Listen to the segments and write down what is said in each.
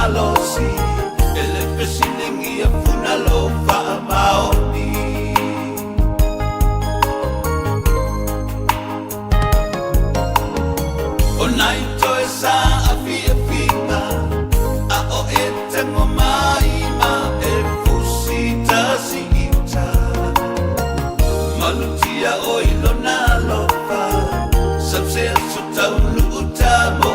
malosi ele pesilingi a funalo fa maoni onai toe sa afia fina a o e tengo mai ma e fusita sita malutia o ilona lofa sabse suta luta mo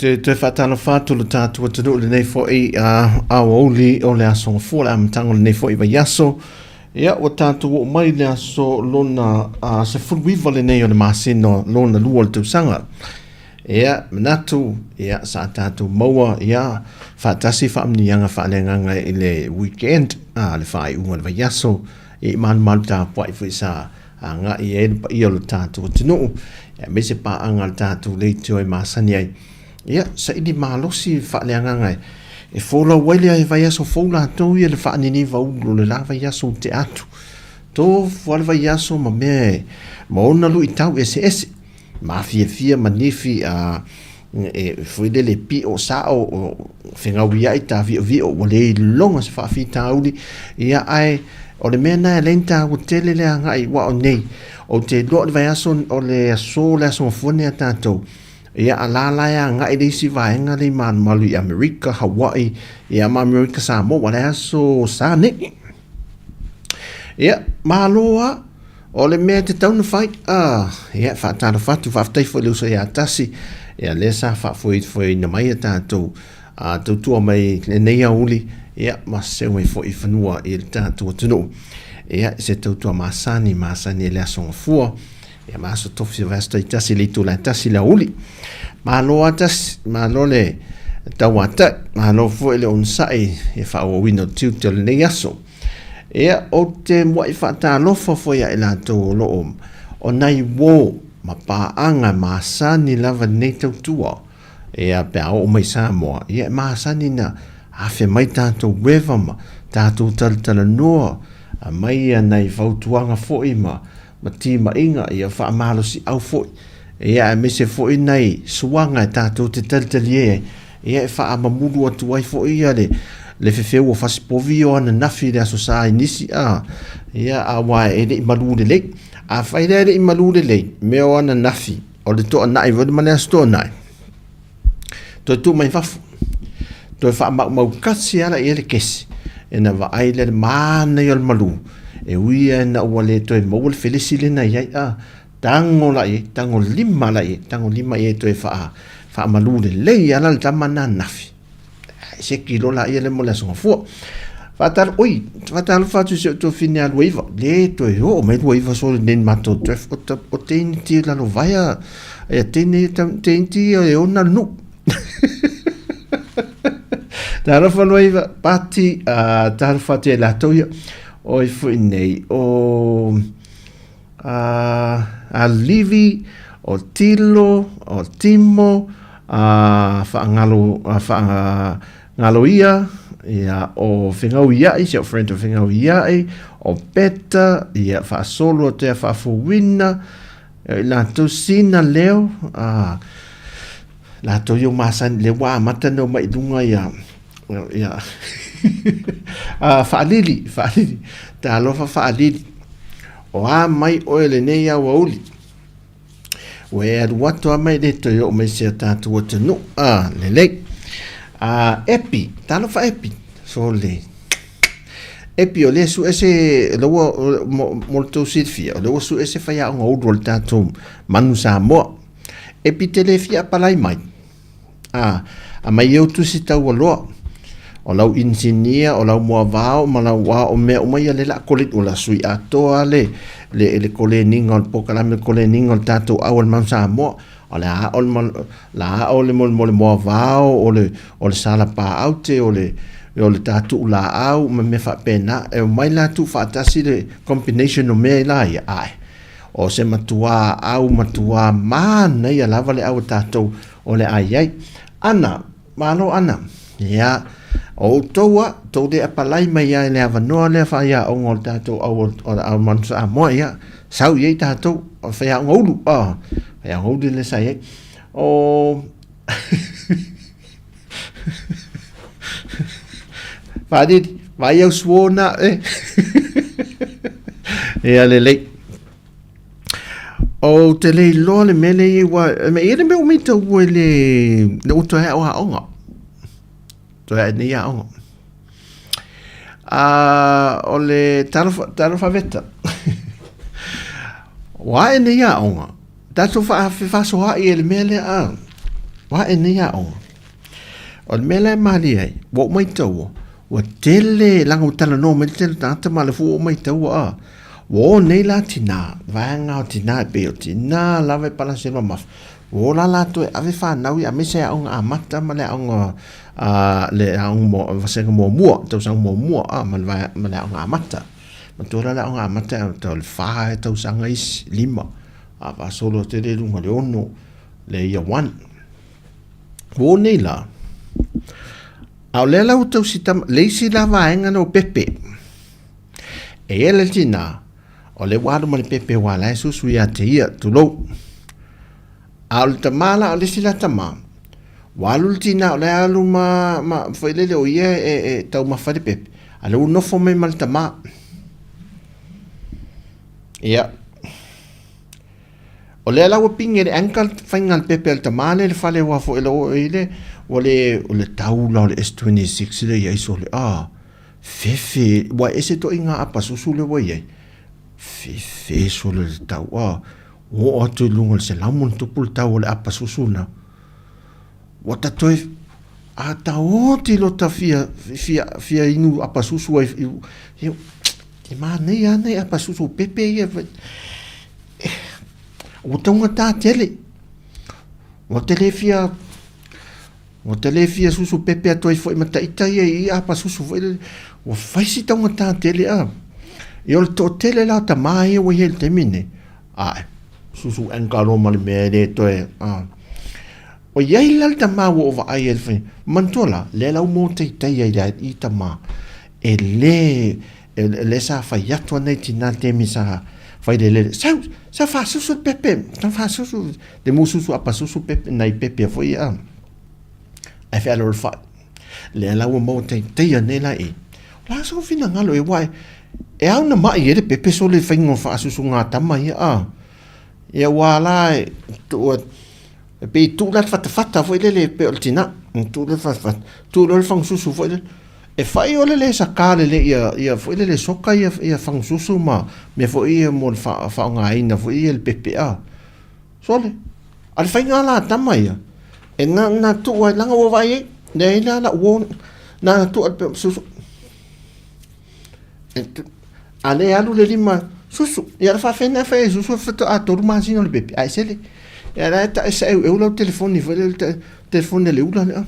te whatana whātu le tātua te nuu le nei fo i a wauli o le aso ngafua le amatango le nei fo i vai aso. Ia, o tātua o mai le aso lona se furuiva le nei o le masino lona lua le tausanga. Ia, manatu, ia, sa tātua maua, ia, whātasi whaamnianga whaanenganga i le weekend, le whaai unga le vai aso, i malu tā pua i whaisa nga i e i o le tātua te nuu. Ia, mese pā anga le tātua le tio i masani ai. Ia, sa ini malosi whaaleanga ngai. E whola wailea e vai aso whola atou ia le whaanini vaulo le la vai aso te atu. Tō whale vai aso ma me maona lu i tau ese. Ma fia manifi e whuile le pi o sao o whengawia i ta vi o wale longa se whaafi tauli. Ia ai o le mena e lenta o tele le ngai wa o nei. O te loa le vai aso o le aso le aso mafone a tātou. Ia alala ya nga idesi vaenga le man malu i Amerika, Hawaii, ia ma Amerika Samoa, wale aso sa ne. Ia, maloa, o le mea te tauna whai, ia, whaatana whatu, whaafatai fo leusa ia atasi, ia lesa whaafoi na mai a tātou, tautua mai le nei auli, ia, ma seu mai fo i whanua i le tātou tunu. Ia, se tautua masani le asonga fua, ia maso tofi vasta i tasi le tula tasi la uli. Malo atas, malo le tawata, malo fo ele onsai e fa o wino tiu le nei aso. Ia o te mo i fata lofa fo ia ela to lo o nai wo ma pa anga masani lava nei tautua. Ia pe o mai Samoa, ia masani na afe mai tātou wewa ma tātou tala noa mai nei fautuanga fo ima ma tima inga ia wha amalo si au foi. Ia me se foi nei suanga tātou te talitalie. Ia wha amamulu atu ai foi ia le fefeu o fasipovi o ana nafi le aso sa inisi Ia awa e le imalu le lei. A whai le imalu le lei. Me o ana nafi. O le toa nai vode mane aso toa nai. Toi tu mai wafu. Toi wha mau kasi ala i le kesi. E na wa ai le maana i al malu. E uia na ua le toi maua le felisi le na iai tango lima e to e fa malule le ala le tamana nafi se kilo la ia le mo le so fu fatal fatu se to fini al waiva le to yo me waiva so le mato tref o tenti la no vaia e tenti e ona nu tarafa waiva pati tarafa te la to yo o fu nei o a livi o tilo o timo fa ngalo ia ia o fingau ia i se o friend o fingau ia o peta ia fa solo te fa fuina la to sina leo la to yo masan le wa mata no mai dunga ia fa lili ta lo fa lili o mai o le nei a wauli we watu mai de to yo me se ta tu no le epi talo fa epi so le epi o le su ese lo molto silfia lo su ese fa ya un old tatum manu sa mo epi telefia palai mai a mai eu tu si ta lo o lau insinia o lau mua vao ma lau wa o me o mai le la kolit o la sui atoa le kole ninga o pokalame kole ninga o tato awal mamsa mo o le a o le mo vao o le sala pa aute o le tato la au me fa pena e mai la tu fa tasi le combination o me la ia ai o se matua au matua mana ia lava le au tato o le ai ana malo ana ia o toa to de apalai mai ia le avanoa le fa ia o ngol tato o mansa mo ia sau ia tato o fa ia ngolu fa ia ngolu le sai o fadi vai au suona ia le o te le lo le mele i wa me ere me o mita ua le uto hea o haonga to hea ni haonga o le tarofa veta wa e ni haonga tato fa so hai e le mele a wa e ni haonga o le mele mali ai wo maita ua wa tele langa utala no me tele tata ma le fu o maita ua a wo nei la tina vanga o tina pe o tina lave pala se mama wo la to ave fa na wi a me se on a mata ma le on le on mo va se mo to sang mo a man va ma le on a mata ma to la on a mata to le fa to sang is lima a va solo te le lunga le ono le ia one wo nei la au le la to sitam le si la va enga no pepe e le tina o le wadu ma le pepe wala e susu ia te ia tulou. A o le tamala o le sila tama. Walu le tina o le alu ma whailele o ia e tau mawhare pepe. A le unofo me ma le tama. Ia. O le alawa pinge le ankal whainga le pepe al tamale le whale wafo ele o ele o le taula o le S26 le ia iso le fefe wa ese to inga apa susu le wa iai. Fefe so le tau o atu lunga se lamun tupul tau le apa susuna o tatoi a tau ti lo ta fia inu apa susu e ma nei apa susu pepe ia o tonga ta tele o fia susu pepe atoi foi mata ita ia apa susu foi o faisi tonga ta tele e o to tele la ta mai o hel temine susu enkaro mal mere to o yai la ta ma o va ai el fe mantola le la mo te ia i ta ma e le sa fa ya to nei tina te mi sa fa le sa fa susu pepe ta fa susu de mo susu apa susu pepe nai pepe foi e fa lo fa le la mo te ia nei la la so fina ngalo e wai e au na mai e pepe so le whaingo wha asusu ngā tama ia ia wala tu pe tu la fata fo le pe o tina tu le fata tu le fang susu fo le e fai o le sakale le ia foi le soka ia fangsusu ma me foi ia mo fa nga ina foi il PPA sole al fai nga la tama ia e na tu wa langa wo vai ne la wo na tu al susu ale alu le lima susu ia fa fena fa susu fa to ator ma sino le PPA sele era ta sa eu lo telefone foi le telefone le ula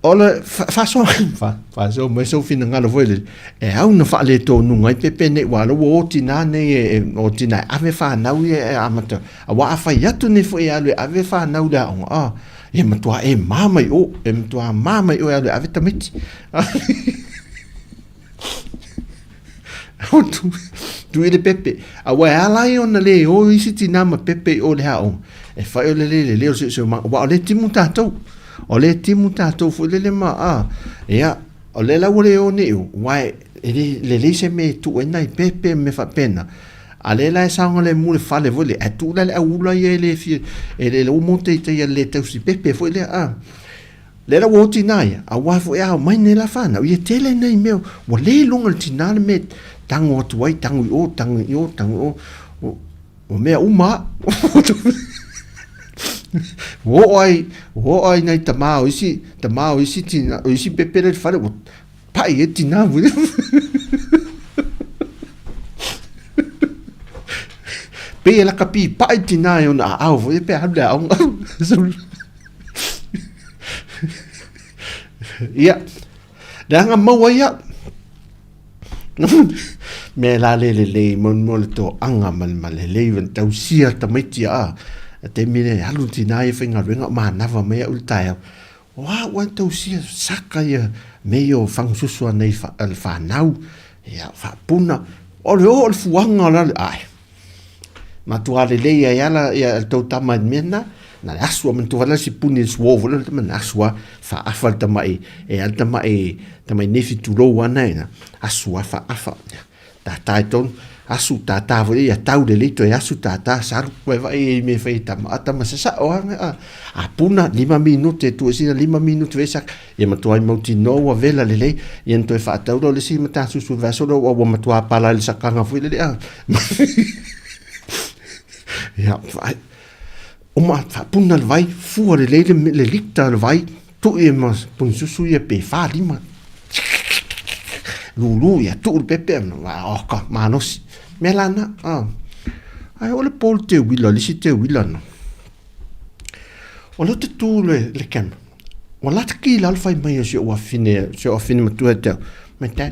Ola faso me so fina ngalo foi e au na fa le to nu ngai pepe ne wala wo tina ne o tina ave fa na u e amata a wa fa ya tu ne foi ale ave fa na u da a e matua e mama o e matua mama o ale ave tamiti tu ile pepe a wa ala i ona le o isi tina ma pepe o le ha o e fa o le o se ma wa le timu tatou o le timu tatou fu le ma a ia o le la wole o ne wai le se me tu e nai pepe me fa pena a le la sa ngole mu le fale vole e tu le ula ye le fi e le o monte te ye le tau si pepe fu le a le la wo tinai a wa fu ya mai ne la fana o ye tele nei me o le lunga tinana me tango tu wai tango o me uma wo ai nei tamao isi tina isi pepe le fare pa e tina vu pe la capi pa e tina e ona au vo pe habla au ia danga mau ia me la le mon to anga mal le ven tau sia tamiti a te mine halu tina e whenga renga ma nawa mea ultaia wa tau sia saka ia meo whangsusua nei whanau ia whapuna o le fuanga la ai matua le leia iala ia tau tama mena na asua man tuwala si puni suovo le man asua fa afal tamai e al tamai nefi tulo wana ina asua fa afa ta ton asu tata vo ia tau de lito e asu tata saru koe vai me fai tamata ma sa o a puna 5 minute tu sina 5 minute vesak ia matua i mauti no wa vela lele ia to fa tau le si mata susu vaso o wa matua pala le sakanga fu le a ia vai o ma fa puna le vai fu le likta le vai tu e mas pun susu ia pe fa lima lulu ia tu pepe o ka manos melana ai ole pol te wila li si te wila no o lo te tu le kem o la te ki la alfa mai se o fine matu te meta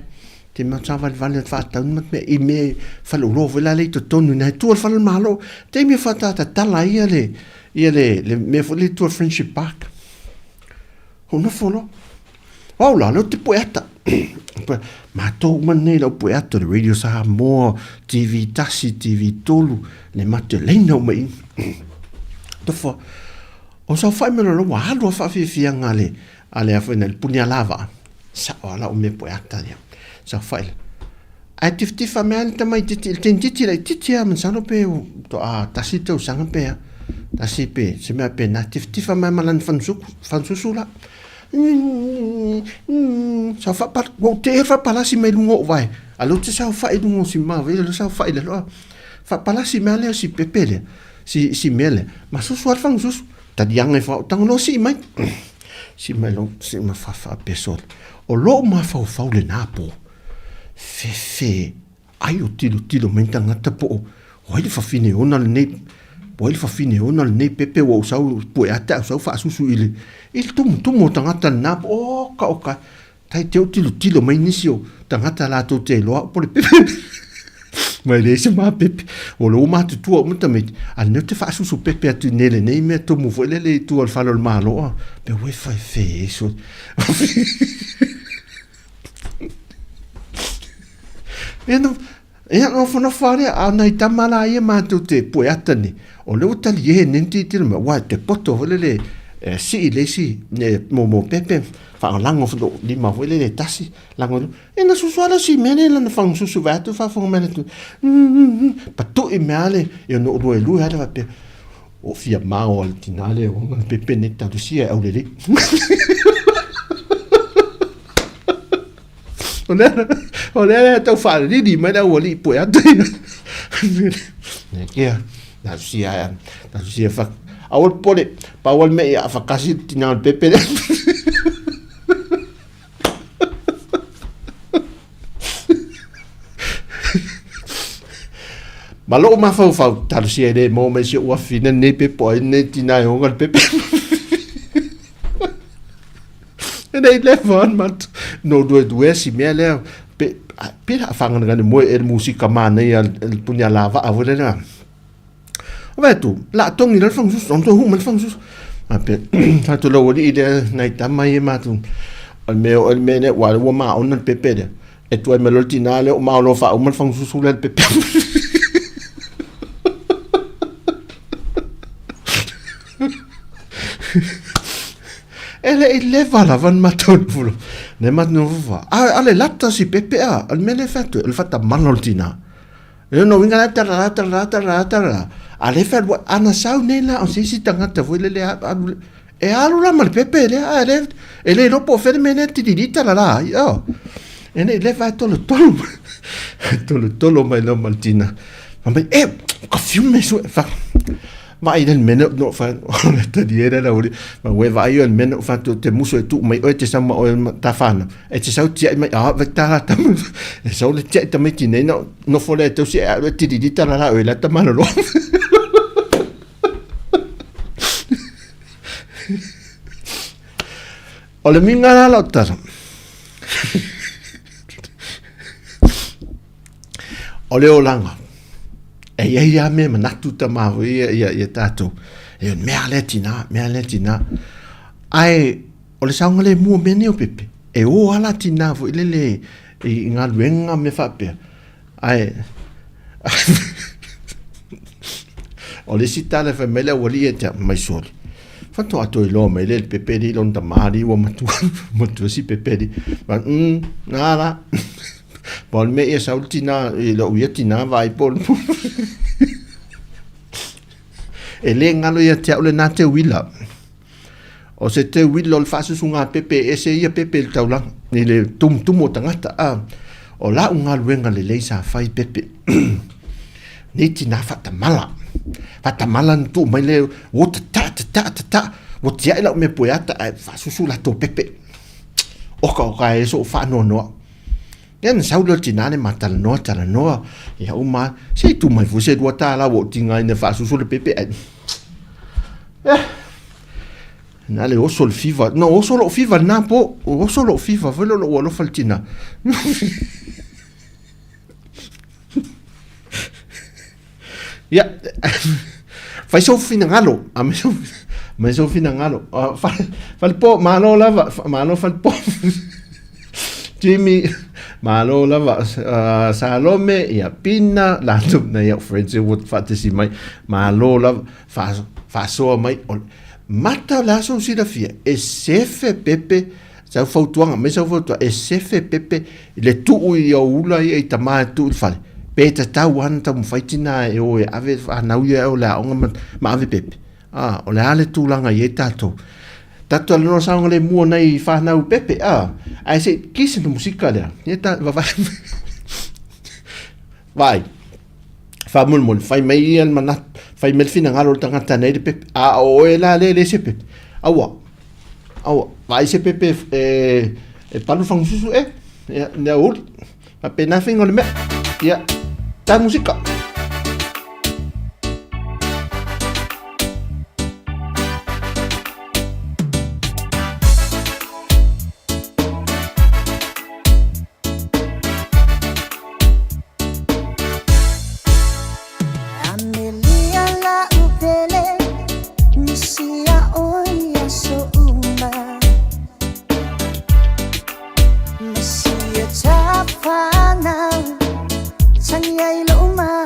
te mata vale fa ta un me i me fa lo vela le to tonu na tu fa le malo te mi fa ta la ia le me fo le tu friendship park ona folo la no te poeta ma to manei lo poeta le radio sa mo TV tasi TV tolu le mate le no mai to fo o sa fai me lo wa lo fa fi ngale ale a fena le punia lava sa ola o me poeta dia sa fai ai tifti fa me ta mai titi le titi am sa no pe to a tasi to sanga pe tasi pe se me pe na tifti fa me malan fansu la sa fa pa go te fa pala si me lungo vai alo te sa fa e lungo si ma ve lo sa fa ile lo fa pala si me le si pepele si mele ma so so fang so ta diang e fa tang no si mai si me lo si ma fa pesol o lo ma fa le napo fe ai o tilo menta ngata po o ile fa fine ona le nei poi fa fine ona le nei pepe o sa po ata sa fa susu ile il tumo tangata na o ka tai te tilo mai nisio tangata la to te lo po le pepe mai le se ma pepe o lo ma tu o muta me al ne te fa susu pepe atu nele nei me to mo le tu al fa lo malo pe we fa fe so e no fa no fare a nei tamala ia ma tu te poeta ni o le utali e nenti te ma wa te poto le si ne mo pepe fa lango fo di ma vole le tasi lango e na susuala si mene la na fang susu vatu fa fo mene tu pa tu e male e no ro e lu ha pe o fia ma o al tinale o pepe netta tu si e au le Olha, tau fa ni mai da wali po ya te. Ne kia, na sia fa. Awal pole, pa wal me ya fa kasi tina pepe. Malo ma fa tal sia de mo me si wa fina ne pe po ne tina ho ngal pepe. Nei le van mat no due si me le pe fangan ngane mo musika mana ya punya lava avore na tu la tong ni fang sus on to hu man fang sus pe ta to lo di de nai tamai ma tu al me ne wa ma on pepe de e tu me lo tinale o ma lo fa o man fang sus le pepe ele vala van maton fulo ne mat no va ale latta si pepe al mele fatto il fatta manoltina e no vinga la ale fa ana sau nela on si tangata vuole le e allora mal pepe le ele no può fermeneti di dita la io e le fatto lo tolo mai no maltina ma che fiume su fa vai del meno no fa te dire la uri ma we vai il meno fatto te muso e tu mai o te sama o ta fana e te sau ti mai vecta ta e sau le ti mai ti no fole te si ti di ta la o la ta mano lo o le minga la lotta o le olanga e ia me manatu ta mahu ia tatou e mea letina ai o le saunga le mua mene o pepe e o ala tina fu ilele i ngā luenga me whapea ai o le sitale fa mele wali e te mai soli fanto ato i lo mai le pepe di lon tamari o matu si pepe di ma nara Pol me e sautina e lo uiatina vai pol. E le ngalo ia te ole na te wila. O se te wila o le fasu sunga pepe e se ia pepe le taulang. Ni le tumo tangata a. O la unga luenga le leisa fai pepe. Ni tina fatamala. Fatamala ntu mai le o ta. O tia ila me poiata e fasu su la to pepe. Oka e so fa no. Yan saulo tinane matal no tala no ya uma sei tu mai fuse dua tala wo tinga ina fa su le pepe na le o sol fiva no o solo fiva na po o solo fiva velo lo faltina ya fai so finangalo a me so finangalo fal po malo lava malo fal po Jimmy malo lava Salome ia pina la tu na ia friends would fantasy mai malo lava fa so mai mata la so si da fia e sefe pepe sa fautuanga me sa fautua e sefe pepe le tu i ula i tama tu il fale peta ta wan ta mfaitina e o ave na uia o la onga ma ave pepe o le ale tu langa i tato Tato le no saunga le mua nei whanau pepe, ai se kisi no musika lea, vai, whamulmul, whai mei ian manat, whai melfina ngaro tangata nei de pepe, o e la le se pepe, awa, vai se pepe e palu whangususu nea uri, ma pena whingo le mea, ia, ta musika. Chanya ilo uma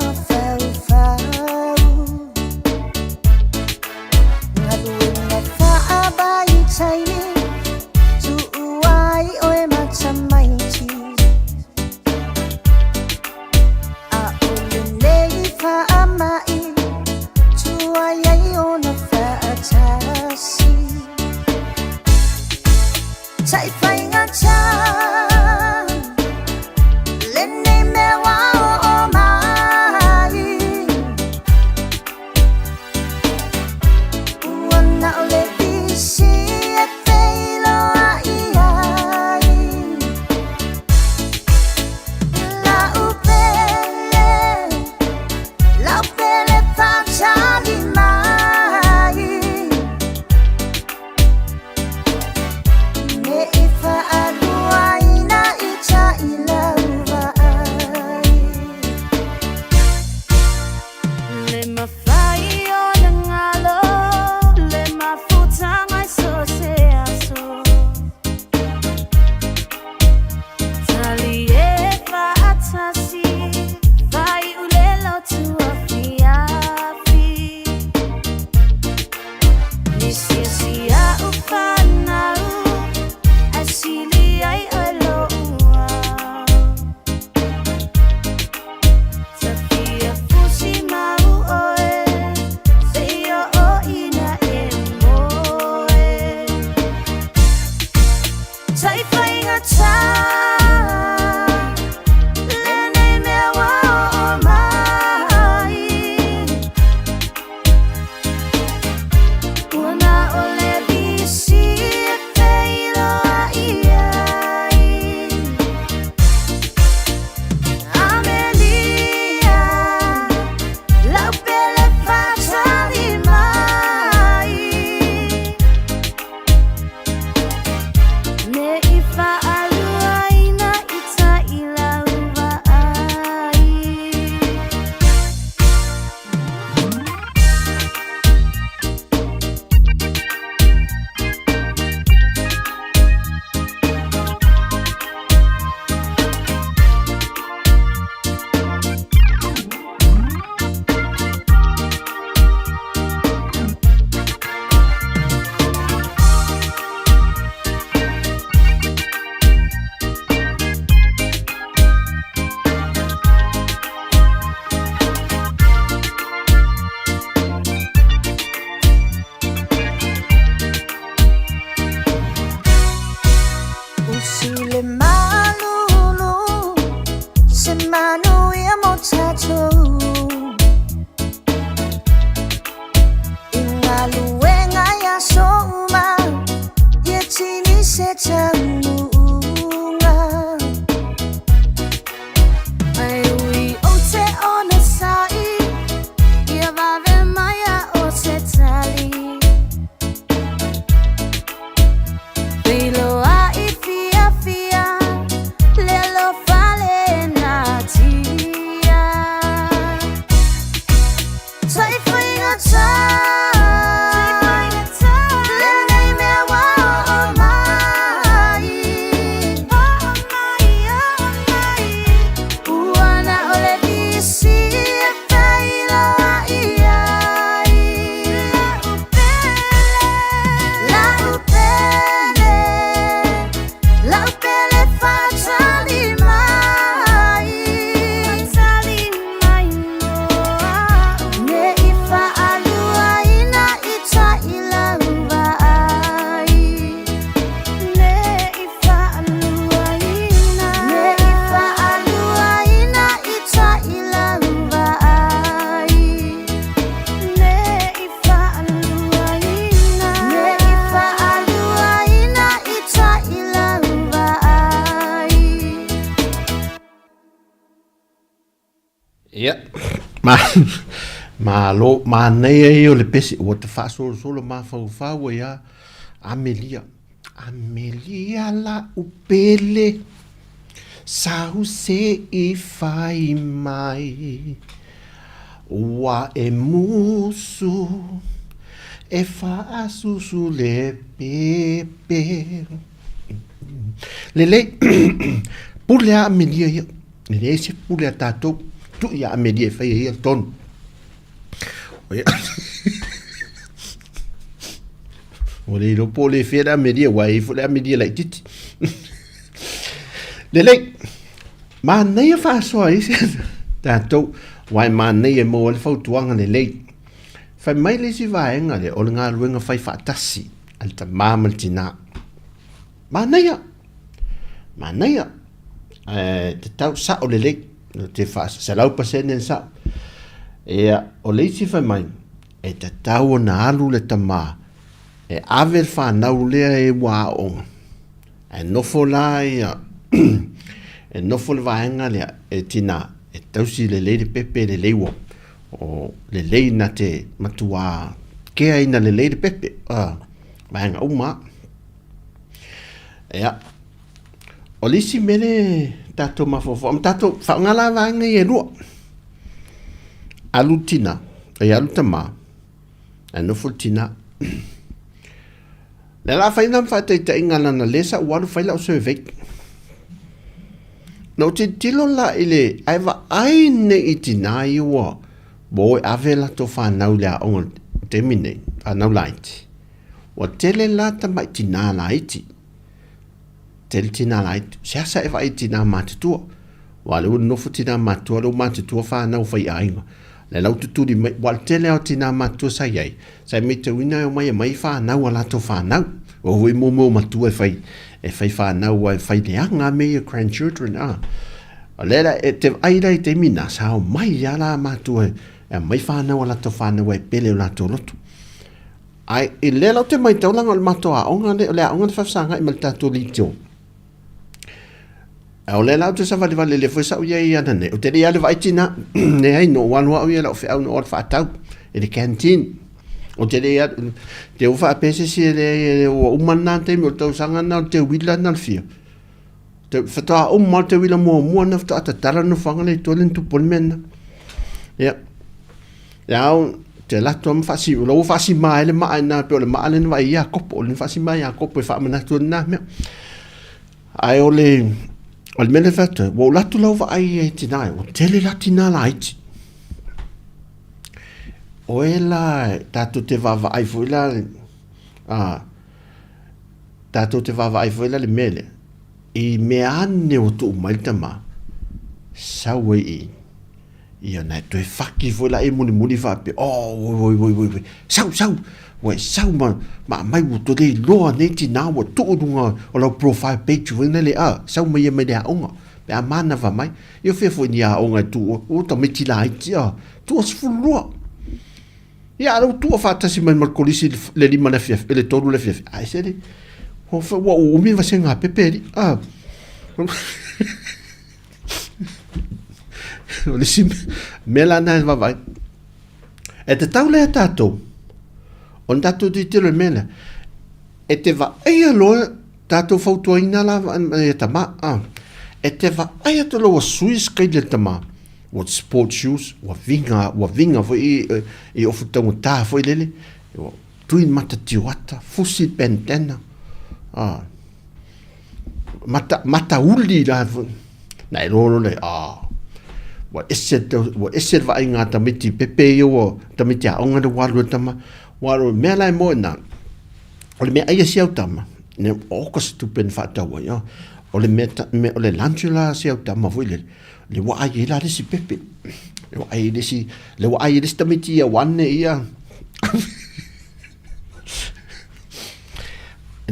Ia. Ma nei ai o le pesi o te whaasolo ma whau ia Amelia. Amelia la upele sau se I whai mai wa e musu e whaasusu le pepe lele pule a Amelia ia lele se pule a tātou tu ia Amelia e whai ia tonu o le ropo le fera Amelia wa e fule Amelia lai titi lele ma nei fa so ai tātou wai ma nei e mo le fautuanga lele fai mai le si vaenga le o le ngā ruenga fai whaatasi al ta māmal tina ma nei te tau sa o lele te fa sa lau pasene sa o le si fai mai e te tau o na alu le tamā e avel whanau lea e wā onga e nofo la e nofo le vaenga lea e tina e tausi le leire pepe le leiwo o le leina te matua kea ina le leire pepe vaenga uma ea o lisi mele tato mafofo tato whaungala vaenga i e rua alu tina e alu tamā e nofo tina le la faina whateita ingana na lesa walu faila o survey no te tilo la ile aiva aine itina iwa boi avela to whanau lea onga temine whanau laiti wa tele la tamai tina laiti tele tina laiti seasa eva itina matutua wale unofu tina matua lo matutua whanau whai ainga le lau tuturi wale tele au tina matua sa iei sa mite wina o mai whanau ala to whanau o hui momo matua e fai whanau e fai leanga me e grandchildren lera e te aira I te mina sao mai ala matua e mai whanau ala to whanau e pele o lato lotu ai e le lau te mai taulanga o le matoa onga le onga le whafsanga I maltato li tio o le lau te savali vale le fwesa o iei anane o te rea le vaitina ne ai no wanua o ia lau whi au no or whaatau e le canteen o te rea te uwha a pese si e o umana te mi o tau sanga na o te wila na fia te whatoa umma te wila mua na whatoa ta tara no whanga le tolen tu polmena ia au te lato am whasi o lau whasi mai le maa na pe o le maa le nwa ia kopo o le whasi mai ia kopo e whaamana tu na mea ai o le mele whata o lato lau wa ai e tinai o tele latina la iti o e la tato te vava ai foi la tato te vava ai foi la le mele I me ane o tu mai tama sawe I ana to e faki foi la e muni fa pe oi sau ma mai o to le loa ne ti na o tu dunga o la profile page vena le sau mai me le onga pe amana va mai io fe foi ni a onga tu o to me ti la ti tu os fulua ia lo tu fa tasi man kolisi le lima na fief le tolu le fief ai sele o fa o mi va senga peperi o le sim melana va vai e te tau le tato on tato di te le mela e te va ai lo tato fauto ina la e tama e te va ai to lo suis kai le tama what sport shoes wa vinga fo I ofu tongu ta fo lele tuin mata tiwata fusi pentena mata uli la na lolo le wa eset va inga tamiti pepe yo tamiti onga de walu tama walu mela mo na o le me ai sia tama ne o ko stupen fata wa yo o le me o le lanchula sia tama fo le wa ai la si pepe le wa ai le tamiti ya wanne ia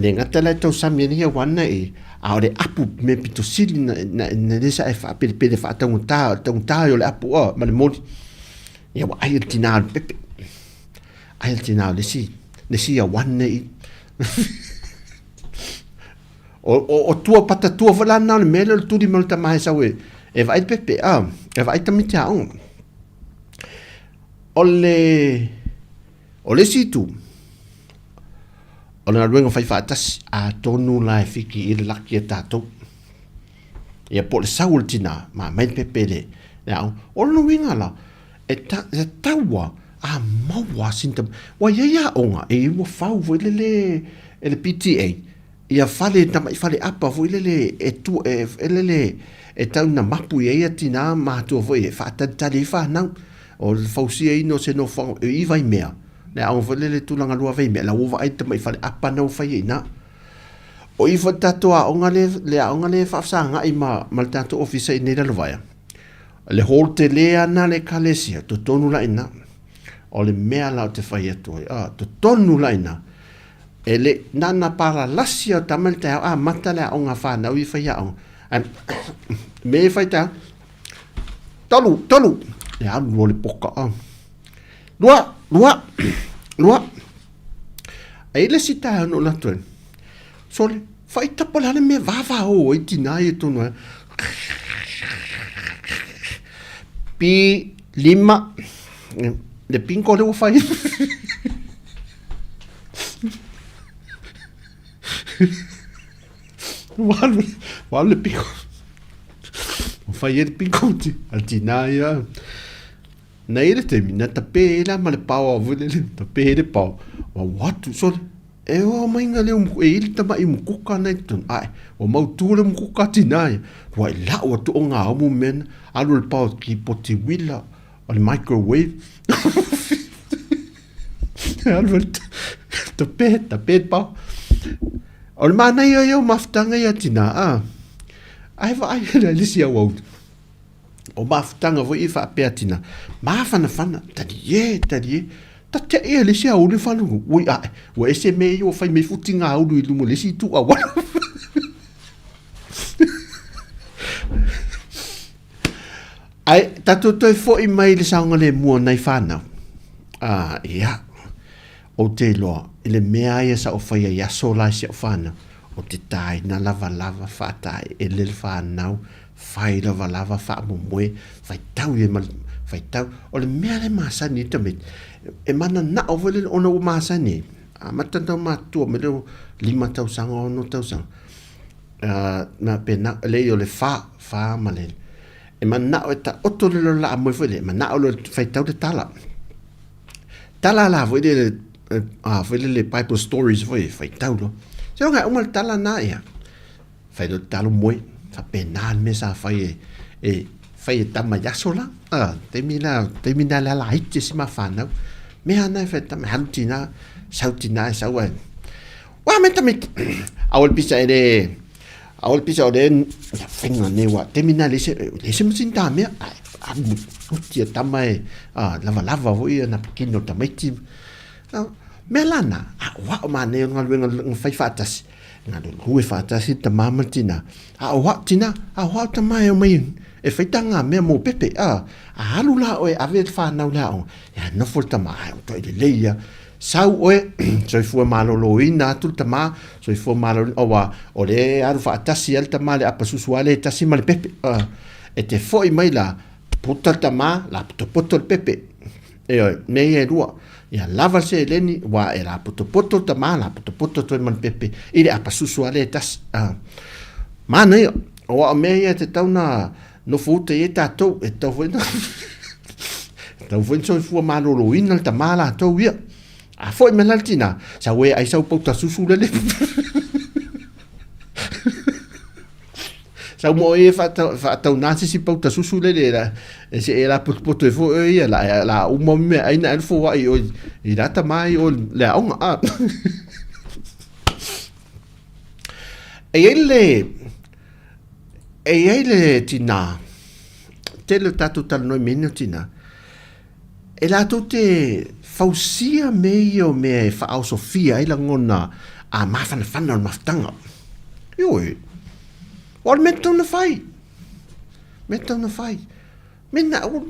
le ngata la to samia ia wanne a le apu me pito sili na le sa fa pe fa tong ta yo le apu ma le moni ia wa ai tina pepe ai tina le si ya wanne o tua pata tua fala na le mele tu di malta mai sa we e vai pepe e vai tamiti a o le situ o le aluenga fai faatasi a tonu la e fiki i le laki e tātou ia po le sau le tina ma mai pepe le o le nuinga la e taua a maua sinta wa ia onga e iwa fau vo le PTA ia fale tamai fale apa vo le e tu e le e tau na mapu ia tina matua vo e faatali fa nau o le fausia ino se no fa i vai mea le au vo le tulanga lua vai mea la uva ai tamai fale apa nau fai ina o i fa tatoa onga le faafsanga i ma tato ofisa i nei la vai le hol te le ana le kalesia to tonu la ina o le mea la te fai atu to tonu la ina e le nana para lasia tamal te mata le onga fa na i fai au me fai ta tolu le alu le poka lua ai le sita no la tuen sole fai tapala le me vava o i tina e tonu pi lima le pinko le fai wal le pinko fai el pinko ti altinaia nei le termina tape la male pau vule le tape le pau wa what so e o mainga le e il tama i mukuka nei ton ai o mau tu le mukuka tinai wa la o tu nga o men alu le pau ki poti wila o le microwave Albert tape pau o le mana yo maftanga ya tina ai va ai le lisia wo o maftanga vo i fa peatina ma fana tadi ta te e lisia o le falu ui o ese me yo fai me futinga o lu mo lesi tu a wa ai tatu to fo i mai le sanga le mo nai fana ia o te loa ele mea ia sa o fai ia so la si o fana o te tai na lava fa tai e le fanau fai lava fa mo moe fai tau e mal fai tau o le mea le masa ni tamit e mana na o vele ona o masa ni a matanta matua me le 5,000 ono 1,000 na pena le o le fa male e mana o ta otto le la mo vele mana o le fai tau de tala la vele vele le Bible stories voi fai tau lo se nga o mal tala na ia fai do talo moi fa penal me sa fai fai tama yasola temina la hite si ma fana me ana fa tama hantina sautina sawan wa me tama awal pisa ode finga ne wa temina le se musin tama utia tama lava voi na pequeno tamiti melana wa ma ne ngal fai fatas ngado lue fatasi tamama tina wa tina wa tama e mai e faitanga me mo pepe halu la o ave fa na la o ya no for tama to ile leia sau o so fu malolo ina tu tama so fu malolo o le aru fatasi al tama le apasusuale tasi mal pepe e te foi mai la puta tama la poto pepe e nei e lua ia lava se leni wa era poto tama la poto to man pepe ile apasusuale tas mana o me te tauna no futa e tatou e tau foi so fu malolo ina ta mala to ia a foi melaltina sa we ai sau pauta susu lele sa mo e fa nasi si pauta susu lele la se era poto e fo ia la o mo me ai na fo ai o i data mai o la on e ele tina tele tatu tal no meno tina e la tutte fausia meio me fa au sofia ila ngona a mafana fana maftanga yoi or meto na fai mena o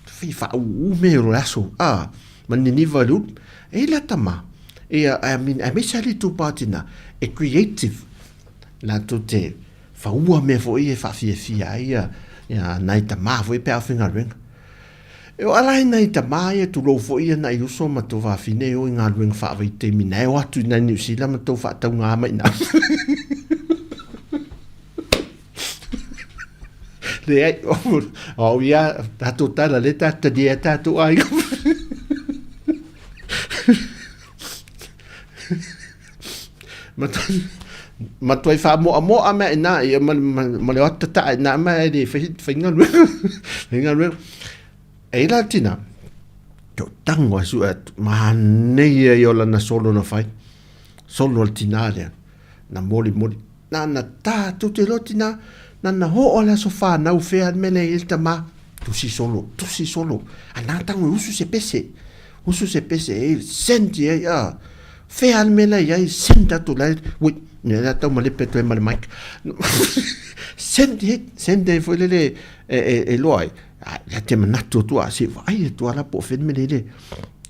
fi fa u me raso manini valut e la tama e I mean I mesali tu patina e creative la tutte fa ua me fo e fa fia ia nai ta ma fo e pe afinga ring E o ala nei ta mai tu lo fo ia na iuso ma to va fine o ngā luenga wha vai te mina o atu na New Zealand ma to wha tau ngā mai na. Le ai o ia tato tala le tata dia tato ai. Ma toi fa mo a me na ia ma le ata ta na ma e whainga luenga. E la tina, to tango su at ma nei e o lana solo na fai. Solo al tina lea. Na moli. Na ta tu te lo tina, na ho o la sofa na u fea mele il tama. Tu si solo. Ana tango usu se pese e senti e ya. Fea mele ya senta tu la. Ui, ne la tau male peto e male mic. Senti foi le e loai. La te manato tua si vai tu ala po fen menele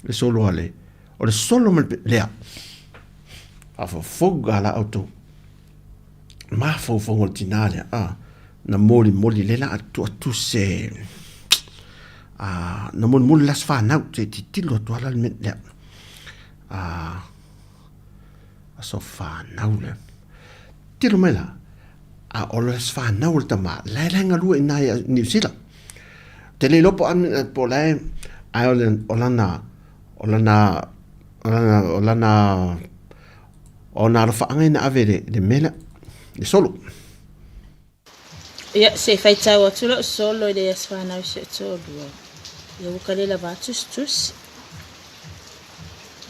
le solo ale o le solo me lea a foga la auto ma fo tinale na moli le la tu se na moli las fa na te tilo tu ala me lea a so fa na le tilo mela a o las fa na ulta ma la ngalu ina New Zealand te le lopo an po lai ai olana fa anga avere de mela de solo ya se fai tau atu solo de asfana se solo ya ukale la vatus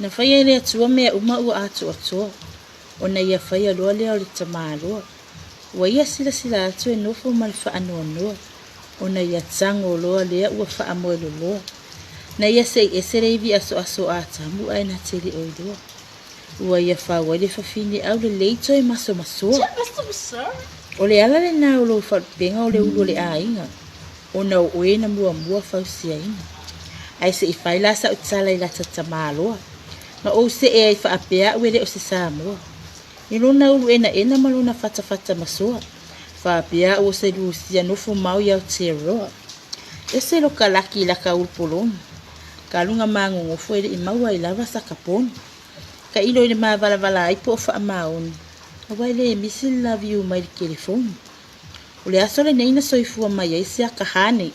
na fai ele atu me uma u atu ona ia fai lo le o tamalo wa ia sila atu no fo mal fa anono ona ia tsango loa lea ua wha amoelo loa. Na ia sei e sereivi aso ata mu ai na tele oi loa. Ua ia wha wale whawhine au le leito e maso. O le ala le nao lo whapenga o le ulo le a inga. Ona o oe na mua whausia inga. Ai se i whaila sa utala i lata tamaloa. Ma o se e ai whaapea uele o se Samoa. I lona ulu ena malona fata masoa. Fa pia o se lucia no fo mau ia tero e se lo kalaki la ka ulpolon kalunga mango ngo fo i mau ai lava sakapon ka ilo ni ma vala ai po fa maun o vai le misil love you mai telefone o le aso le nei na soifu mai ai se akahane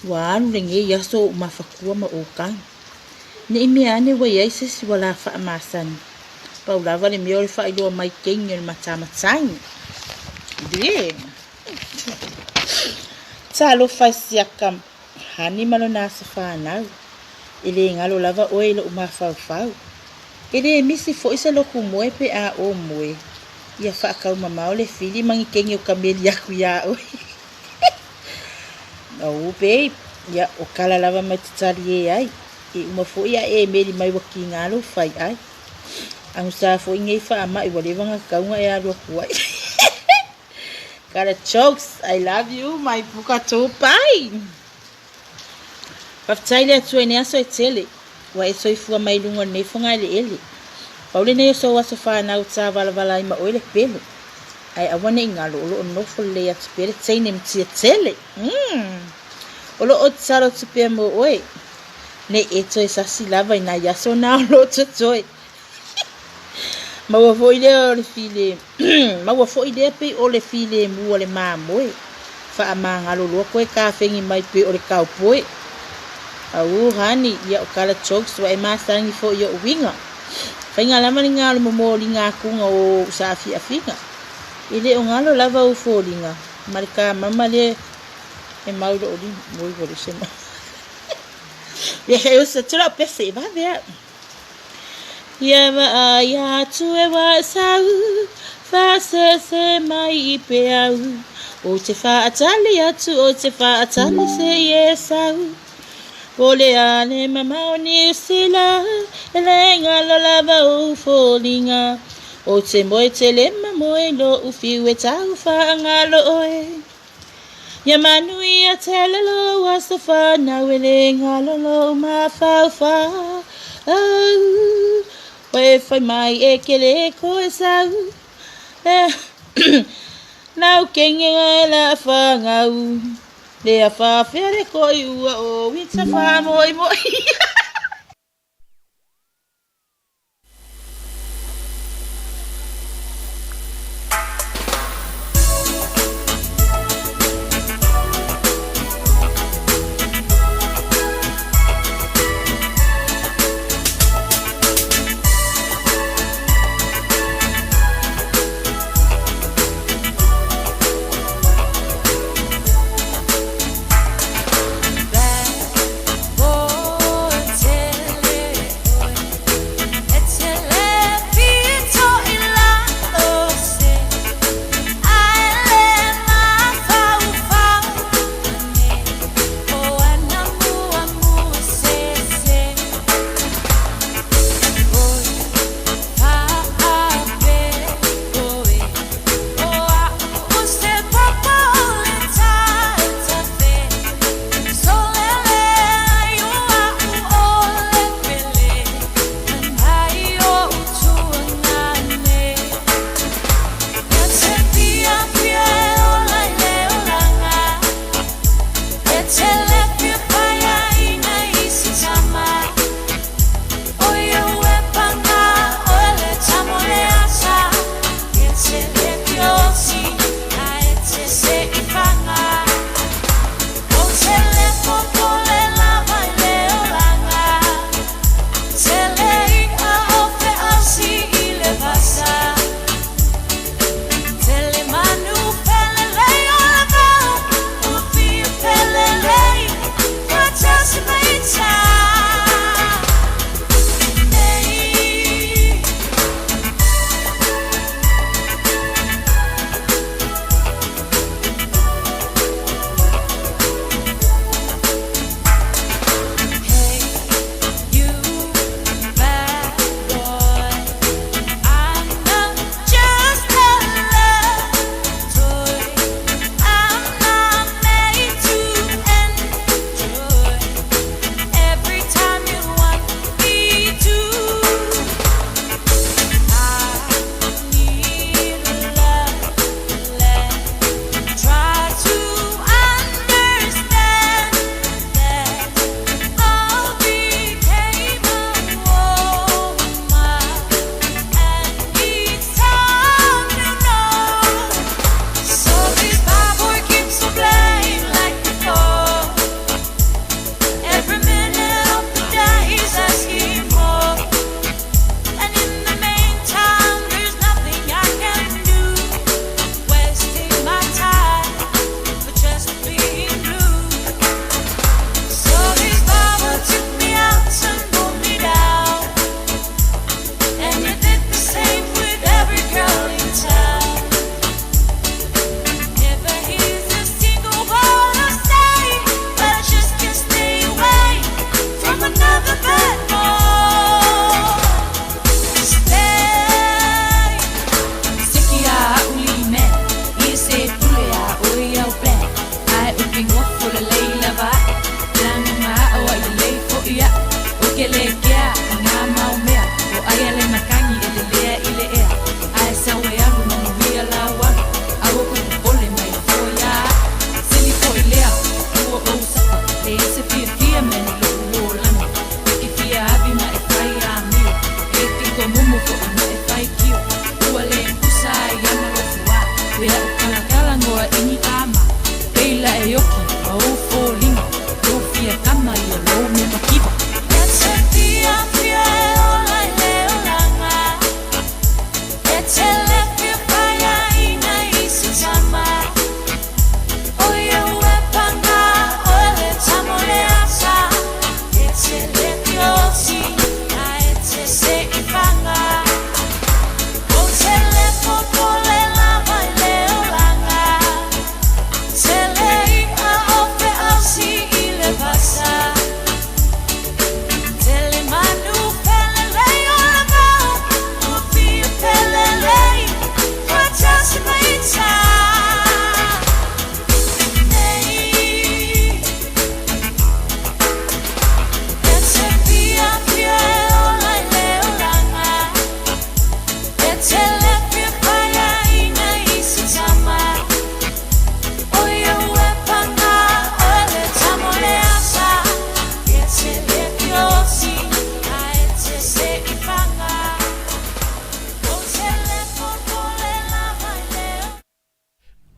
wa anu le nge ya so mafakua ma o kan ne me ane wa ai se si wala fa masan pa lava le miol fa ilo mai kenyo matama tsang Bien. Talo fasia kam hani malo na sa fanau. Ile ngalo lava oilo uma fau. Ile misi fo isa lo kumoe pe a o moe. Ia fa ka mama ole fili mangi kengi o kameli yaku ya o. No pe ya o kala lava matitali ai. E uma fo ia e meli mai waki ngalo fai ai. Ang sa fo ingei fa ama i wale wanga kaunga e alo kuai. Cara chokes, I love you, my puka pai. Paftai le atu ene aso e tele. Wa e soifua mai lunga ne fonga ele. Paule ne so waso fa na uta vala ima oile pele. Ai awane ingalo olo onofo le atu pele tsaine mtia tele. Olo o tsaro tupe mo oe. Ne eto e sasi lava ina yaso na olo tutoi. Ma wa foi le file ma wa foi de pe o le file mu o le mamoe fa amanga lo ko e ka fengi mai pe o le ka poe au hani ya o kala chokes wa e masangi fo yo winga fenga la maninga lo mo linga ku o sa fi afinga ile o ngalo lava o fo linga marka mama le e maudo o di moi go le sema ye he o se tra pe se va ver ia va ia tu e wa sau fa se mai pe au o te fa atali atu o te fa atali se ye sau ole ane mama o ni sila elenga lo lava o folinga o te moe te lema moe lo ufi we tau fa ngalo oe ya manui a tele lo wasafa na welenga lo ma fa Oe fai mai e kele ko e sau Nau kenge la whangau Le a whawhere ko i ua o wita wha moi moi. Boy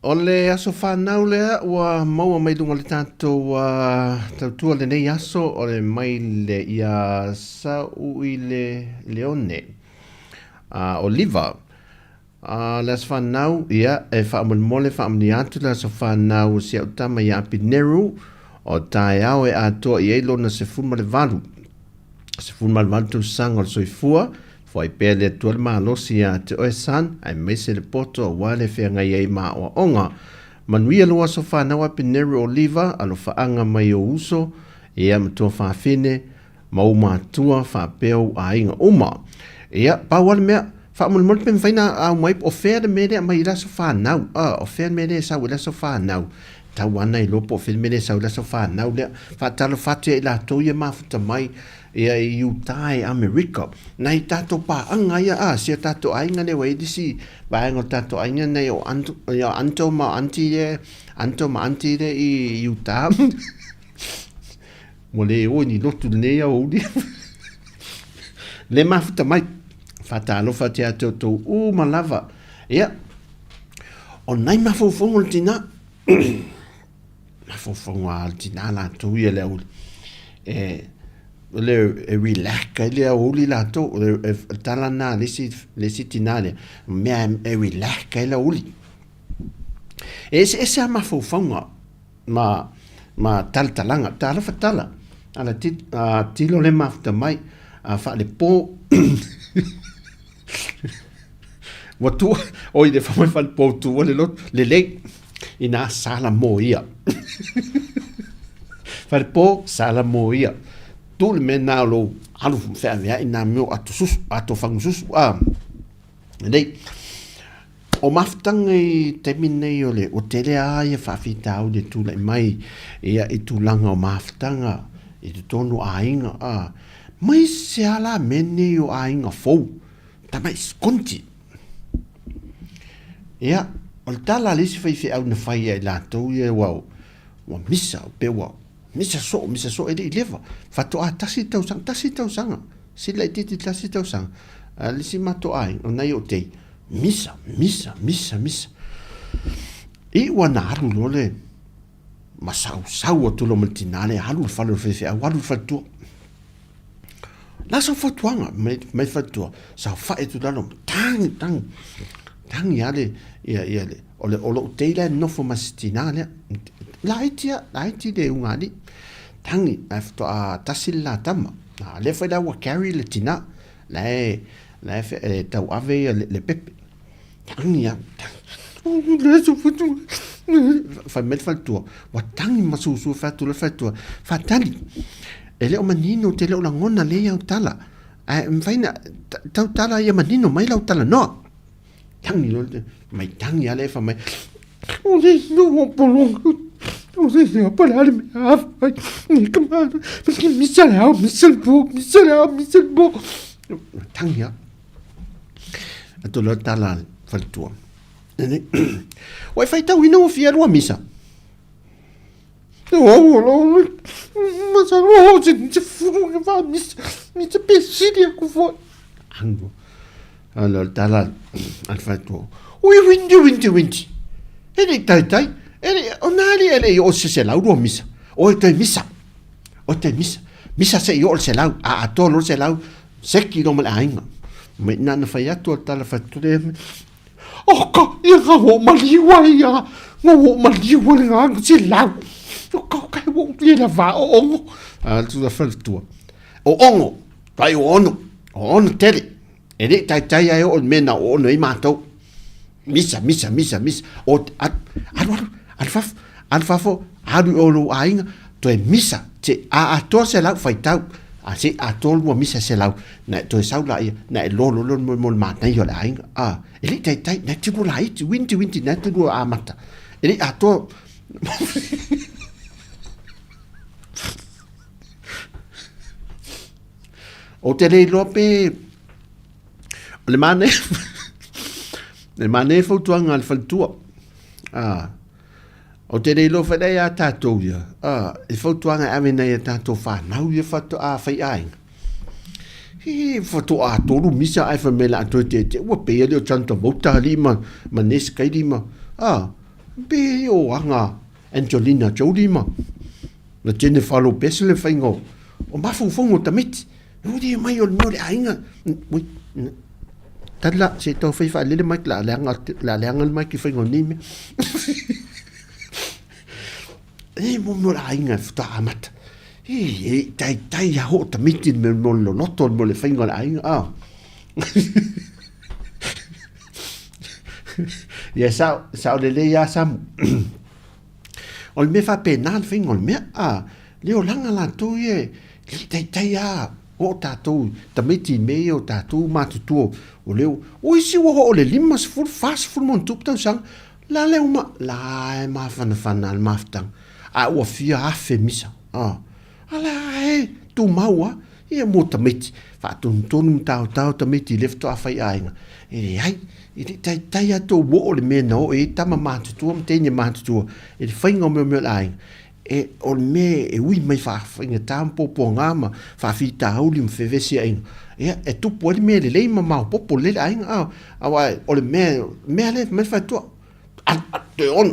O le aso whanau lea, ua maua mai lunga le tātou tautua le nei aso, o le mai le ia sau i le leone. Oliva, le aso whanau, ia, e whaamole whaamni atu le aso whanau si au tama i api neru, o tae au e atoa i eilo na se funma le valu. Se funma le valu tu sanga o le soifua, foi pe le tual malosi a te oesan, ai mese le poto o wale whea ngai ei maa o onga. Manuia loa so whanawa Pineru Oliva, alo whaanga mai o uso, ea matua whawhine, mau mātua whapeo a inga uma. Ea, pāwale mea, whaamulmol pe mwhaina au mai o whea de mere mai la so whanau. O whea mere sa wila so whanau. Tau ana i lopo o whea mere sa wila so whanau lea. Whatalo whatia i la toia mafuta mai, ia i utai Amerika. Nei tato pa anga ia sia tato ainga le wei disi baengo tato ainga nei o anto ma anti le i Utah. Mole o ni lotu nei o uli. Le mafuta mai fatalo fatia to malava. Ia o nai mafofongo tina. Mafofongo al tina la tu ia le uli. Le relax le oli la to talana le sitinale me relax le oli ese ma fofonga ma taltalanga tala fatala ala tilo le mafta mai fa le po watu oi de fa mai po tu le ina sala moia fa po sala moia tout le mena lo alu fa via ina meu atu fangus nei o maftang e terminei ole o tele ai fa fita o de tu le mai e e tu langa o maftanga e tu tonu ainga mai se ala mene o ainga fo ta mai sconti ia o tala lisi fa fi au na fa ia la to ia wow wa misa o pe wow misa so ele leva fato tasi tau sanga sila titi tasi tau sanga lisi mato ai o nai o te misa e wana haru lole masau o tulo multinale halu falo fe halu fatu la so fatuanga mai fatu sa fa e tu dalo tang yale yale o teila no fo mastinale laiti de ungani tangi after tasilla tama le foi da wa carry le tina la fe tau ave le pepe tangi ya le so futu fa met fa tu wa tangi masu fa tu le fa tu fa tali ele o manino tele o ngona le ya tala mfaina tau tala ya manino mai la tala no tangi lo mai tangi ya le fa mai o le no polongo o se se parar me ai ni kama que misal bo tangia ato lo tala faltua ene o fai tau ino fia ro misa o mas o se furu que va misa pesidia ku fo ango allora tala al faltua o winti ele tai ele onali ele o se lau ro misa o te misa se yo se lau a tolo se lau se ki no mala ainga me nana fai atu tala fature o ka ia ho maliwa ia ngo maliwa nga se lau o ka wo pia va o tu da faltua o ongo vai o ono tele ele tai ai o mena o no i mato misa o alfafo alu olu ainga to misa te a to se lau fai tau a se a to mo misa se lau na to sau la na lo mo ma na yo la ainga ele tai na tu la it winti na tu a mata ele a to o te le lope le mane fautuanga al faltua o te reilo whadei a tātou ia. E whautuanga ame nei a tātou whanau ia whatu a whai ainga. Whatu a toru misa ai whamela a toi te ua pēa leo tanta vauta lima ma nes kai lima. be o anga Angelina Jolie ma na Jennifer Lopez le whaingo o mafufongo tamiti uri mai o le ainga ui tala se tau whaiwha lele mai la leanga mai ki whaingo nime e mo la ainga futa amata e tai ya ho tamiti me mo lo noto mo le whaingo la ainga ya sao le ya sam o me fa penal fingo me le o langa la tu ye tai ya o tatu tamiti me o tatu matutu o leo o isi o le limas full fast full mon tup tau sang la le uma la ma fana al maftang o fia afe misa ala e tu maua e mo tamiti fa tun tau tamiti lefto afai ainga e ai tai ato wo le me no e tama matutu am tenya matutu e fainga me ai e o me e ui mai fa inga tampo po ngama fa fita hauli me fevesi ai e tu pode me le ma popo le ai wa o le me le fa tu on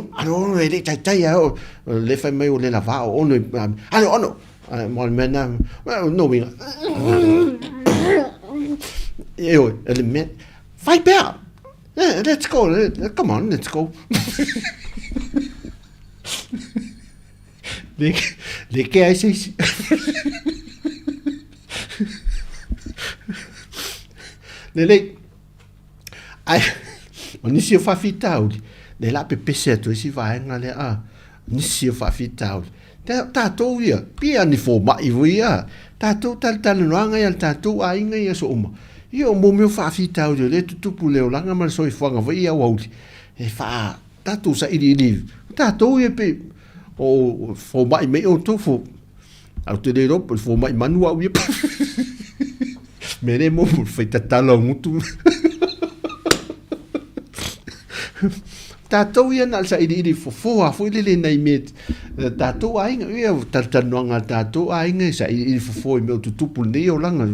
le tai le fa mai o le lava on mo me na no winga le me vai per let's go come on let's go le che hai sei le ai oni si fa fitauli le la pe peseto si va ngale ni si fa fitauli ta to ia pia ni fo mai via ta to tal no anga ya ta to ai ngai so uma io mo meu fa fitauli le tu pule o langa mal so i fanga via wa e fa ta tu sa ili ta to ia pe o fo mai me o to fo au te dero fo mai manua ui me ne mo fai tatalo mutu tatou ia na sa ili fo a fo ile nei met tatou ai ia tatanoanga tatou ai sa ili fo me tu tupu nei o langa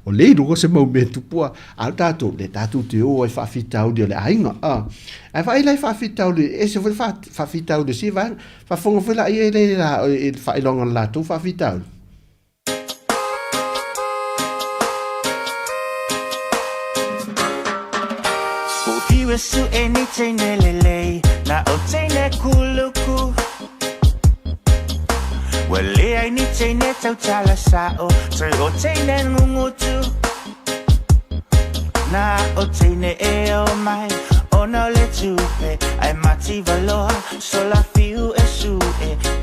o le ro se mo me tupu a tatou le tatou te o fa fitau de le ainga ai fa ile fa fitau de e se fa fitau de si va fa fongo fa ia le la fa ilonga la tu fa fitau Su eni tene lele na o tene kuluku Wale ai ni tene tau tala sao Toi o tene ngungutu Na o tene e o mai Ona le tupe Ai mati valoa So la fiu e su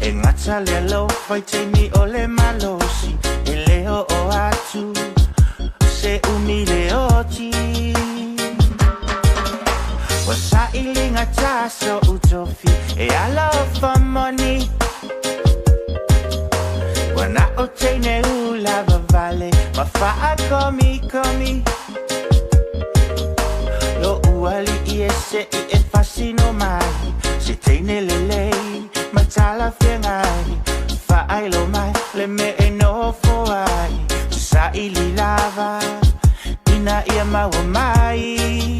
e ngata le alo Fai tene o le malosi E leo o atu Se umile o ti Wasa ilinga taso utofi E ala for money Wana otene ulava vale Mafaa komi Lo uali iese I e fasino mai Se tene lele Matala fengai Fai lo mai Le me e no foai Sa ili lava Ina ia mawa mai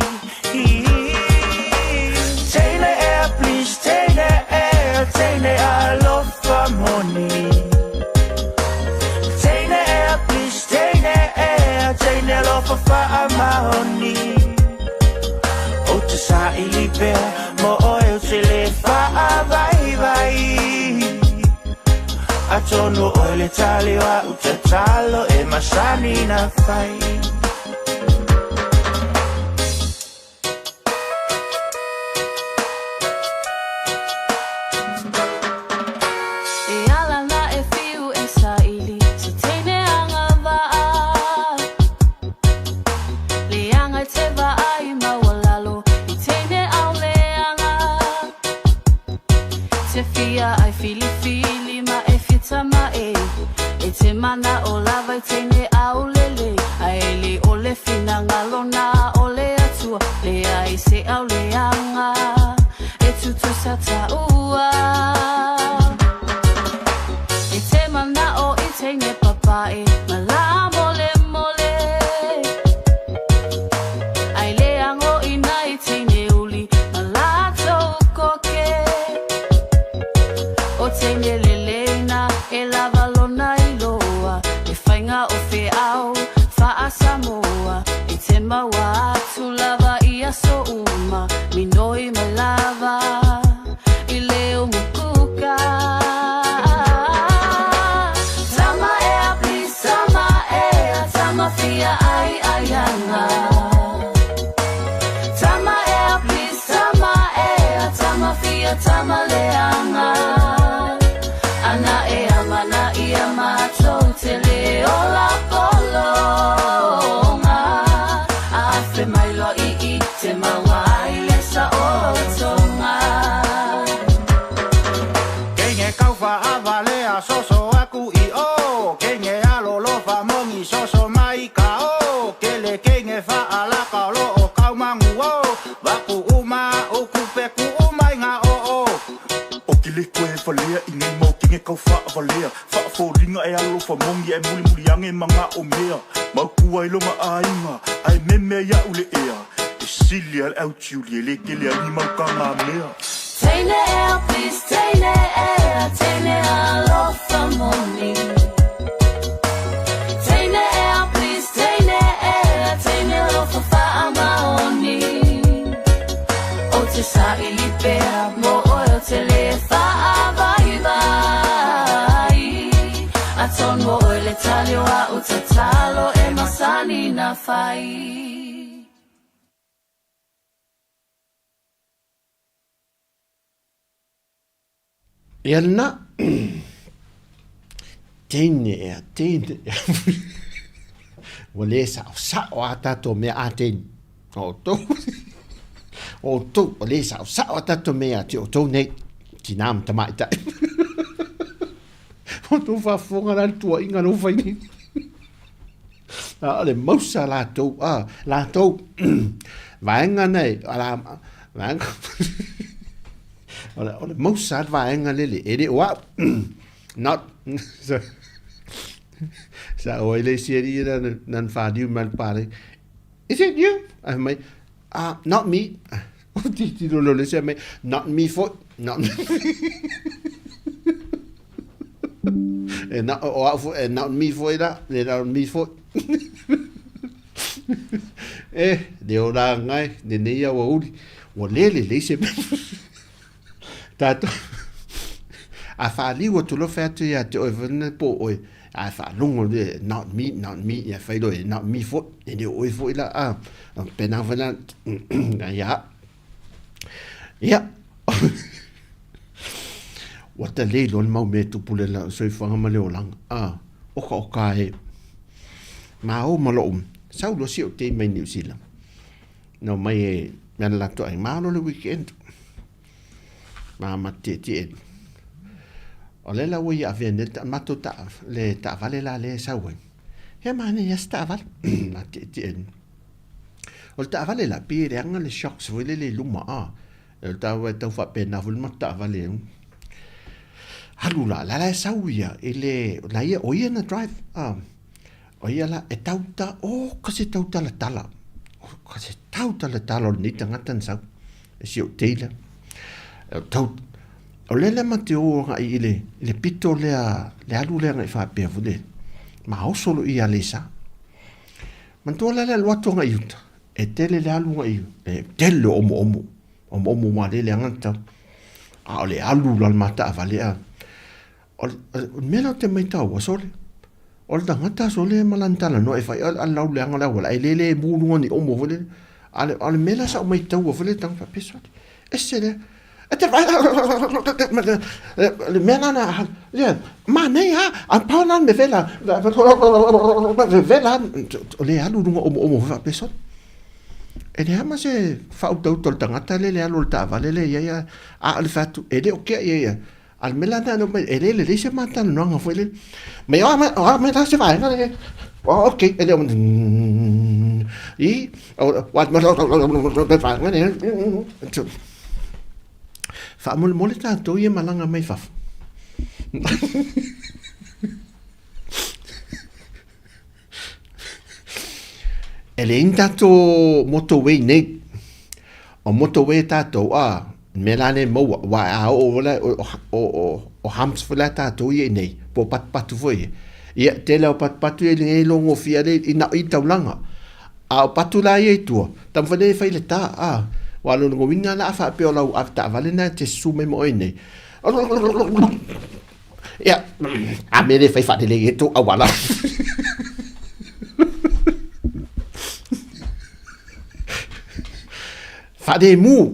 Please take the air, love for money. Take the air, please take the love for money. Oh, to sa ilipe, mo oil chile fa vai. Atono oil Italia, utatalo e masani na fai. Mana o lava tene au lele ai le inga o fe au fa Samoa I te maua atu lava ia so uma minoi malava I leo mukuka Tama ea please tama ea tama fia ai ayanga Tama ea please tama ea tama fia tama leanga Ana ea mana ia mato te leo la polonga Afe mailo I te mawai lesa o tonga Kenye kaufa avalea soso aku I o Kenye alolo fa mongi soso mai ka o Kele kenye fa alaka lo o kaumangu o Waku uma o kupeku umai nga o o O kile koe falea I ngai mau kenye kaufa avalea Fa fōringa e alo fa mongi e muli muli ange manga o mea Mau kua ilo ma ainga ai meme ya ule ea E sili al au tiuli e lekele ali mau kanga mea Teine ea please teine alo fa mongi Teine ea please teine alo fa amaoni O te sa ilipea mo o te le fa vai vai Aton mo o le talio a o te talo e masani na fai Ia na teine wale sa o atato me aten o to wale sa o atato me ati o to nei tinam tamaita o to fa fonga la tua inga no fa ni ale mosa la to vaenga nei ala vaenga ole mosa vaenga lele ere wa not sa o ele seri nan fa di mal pare is it you I mean not me ti lo le se me not me for not and not me for that not me for de ora ngai de ne ya wo le se tato a fa li wo to lo fa to ya to even po o a fa lungo de not me ya fa do not me for de o fo la pena vela ya wata le lo mau me tu pule la so fa ma le olang o ka e ma o malo sau lo si o te mai New Zealand no mai me la to ai ma lo le weekend ma te o le la wi avene ma to ta le ta vale la le sa we he ma ne ya sta val ma te o ta vale la pire anga le shocks vo le luma el ta wa ta fa pena vol ma ta vale halula la sa wi ele la ia o ia na drive o ia la e tauta ka se tauta la tala ka se tauta la tala ni tanga tan sa si o teila tau o le mate o i le pito le alu le ngai fa pe vule ma o solo i ale sa man to le luato ngai uta e tele le alu ngai e tele omo ma le nganta a le alu la mata vale o mena te mai tau o sole o le ngata sole malantala no e fa al lau le ngala wala e le bulu ni omo vole ale mena sa mai tau o vole tang fa peso e sele le mena na ma nei a pauna me vela le alu o fa peso e le ama se fa auto tangata le alu ta vale le ya a le fatu e le o ke ya al melana no me e le se mata no nga foi le me me ta se vai nga le ok e le i what ma fa nga ne fa mol ta to ye malanga mai fa ele intato motorway nei o motorway tato melane mo wa o hams fula tato ye nei po pat foi ia te leo patu e le longo fia le ina I taulanga a patu la ia tua tam fane fai le ta a walo ngo winga na fa pe ola afta vale na te sume mo ine ia a me le fai fa le to a wala fa de mu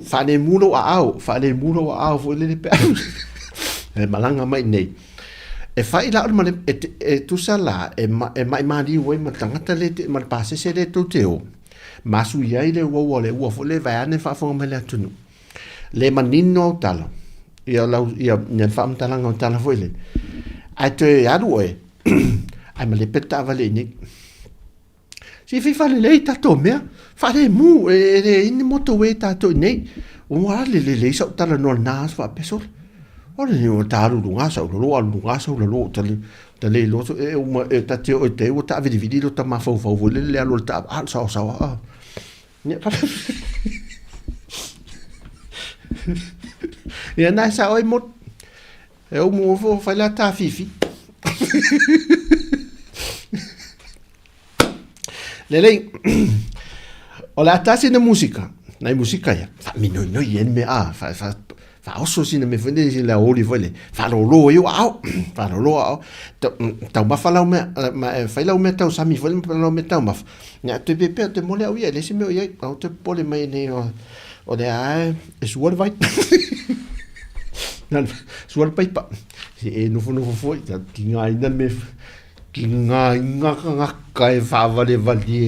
lo au fo le pe e malanga mai nei e fai la ma e tu sala e mai di we ma tangata le ma passe se le to teo masu ia le wo le wo fo le va ne fa fo me le tunu le manino talo ia ne fa am talanga tala fo le a te alu e ai ma le peta vale ni si fi fa le tato mea fa le mu e in moto we tato nei o le so tala no nas fa peso ora ni o taru lunga sa lo tale lo e uma e ta te o te o ta vidi lo ta ma fo le alo ta al sa ne pa e na sa oi mo e o mo fo fa la ta fifi lei ola ta sina musica ya fa mi no yen me fa oso sina me fende si la oli vole fa lo yo au ta ma fa la me fa la me ta sa mi vole lo me ta ma ya te pepe te mole au ya le si me ya au te pole mai ne o de ai e suor vai nan suor pai pa si e no fo ta tinga ina me kinga kai fa vale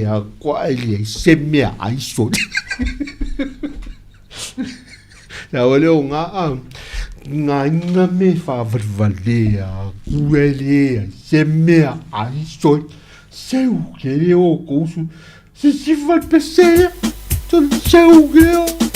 a qua ele se me ai so na ole nga me fa vale a quele se me ai so seu que o curso se vai pensar tu seu que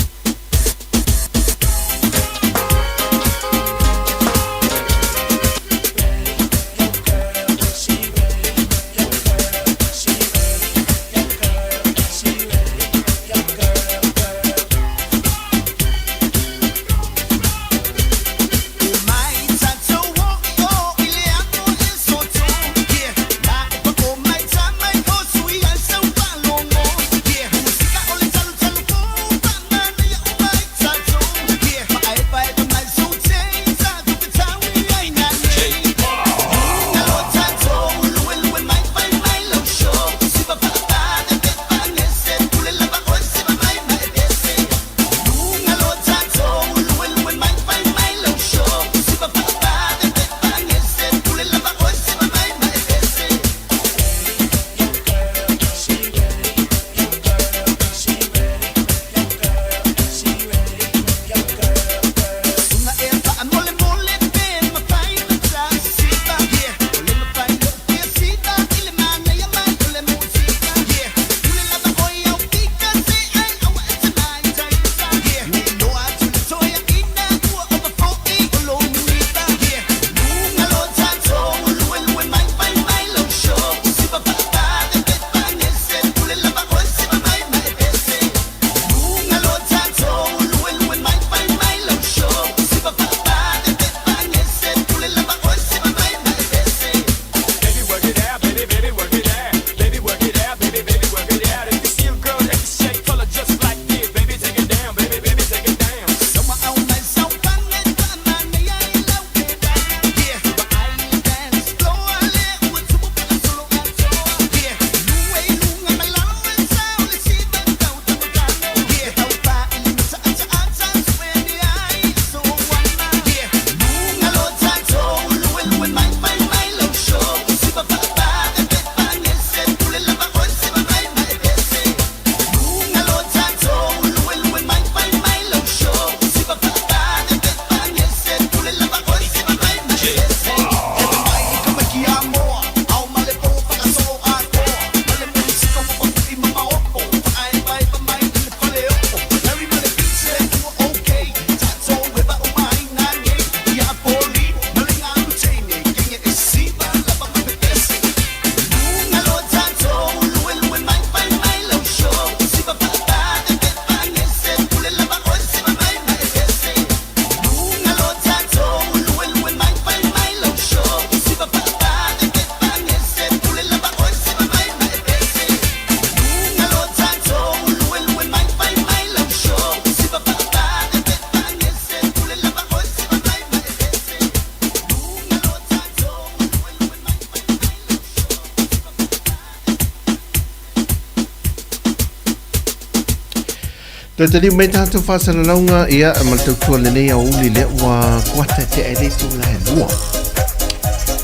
Tadi mai tātou whāsaralaunga ia ma le tautua lenei a uli le wa kuata te ele tu lai lua.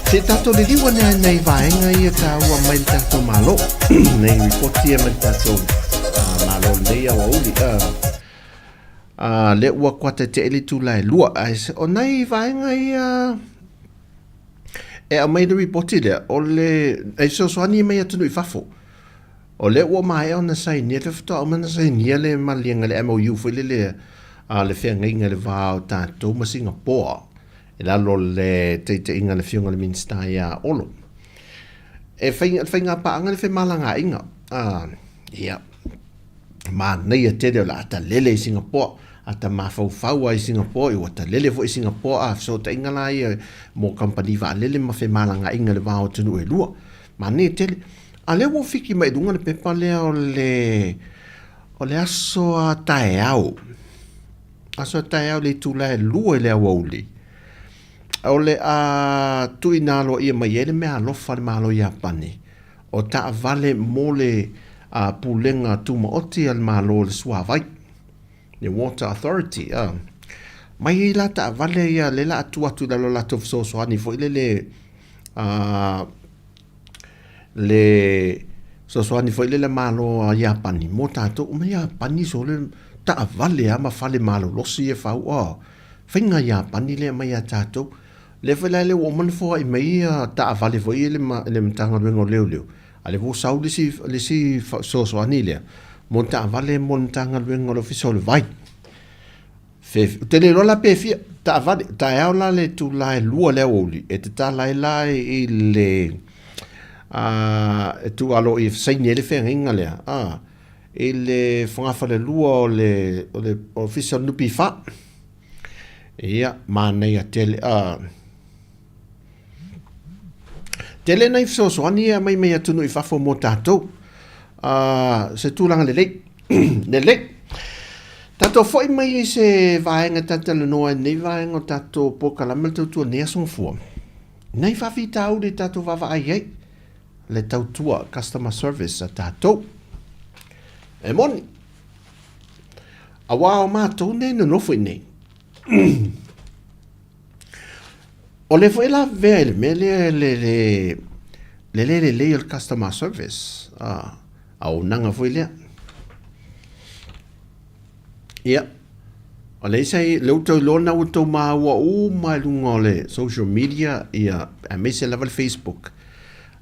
Se tātou le liwa nei vaenga ia ka ua mai le tātou malo. Nei reporti ia mai le tātou malo lenei a uli. Le ua kuata te ele tu lai lua. O nei vaenga ia e a mai le reporti le o le e so soani mai atunu I fafo. O le ua mai ona sai ni le fto o mana sai ni le malinga le MOU foi le le whenga le vao tātou ma Singapore e lalo le te inga le whiunga le minsta ia olo e whainga paanga le whemalanga inga ia ma nei a te la ata lele I Singapore ata mawhauwhau I Singapore I wata lele fo I Singapore so ta inga la ia mo company va lele ma whemalanga inga le vao tunu e lua ma nei tele a le wo fiki mai dunga le pepa lea o le aso a taeao. Aso a taeao le tula e lua le awauli. O le a tuinalo ia mai ele mea alofa le malo ia pane. O ta vale mo le a pulenga tuma oti al malo le suavai. Le Water Authority. Mai la ta vale ia le la atu lalo la tof so soani fo ile le so soani foi le malo a Japani mo tato me Japani so le ta vale ama fale malo lo si e fa o finga Japani le mai tato le fela le woman fo I mai ta vale foi le mtanga bengo leo ale vo sau le si so soani le mo ta vale mo tanga bengo lo fiso le vai fe tele rola pe fi ta vale ta ala le tu la lua le oli e ta la I le tu alo I saini ele whenga lea ele whangafa le lua o le official nupi wha ia mānei a tele tele nei fsosoani ia mai atunu I whafo mo tātou se tūlanga le lei tātou foi mai I se vaenga tātala noa nei vaenga o tātou pokalama tautua nea songfua nei whawhi tāu le tātou wawa ai le tautua customer service a tātou. E moni. A wao mātou nei no nofo I nei. O le foi la vea ele me le il customer service. A o nanga foi lea. Ia. O le isai le utau lona utau maua mai lunga o le social media ia a mese level Facebook.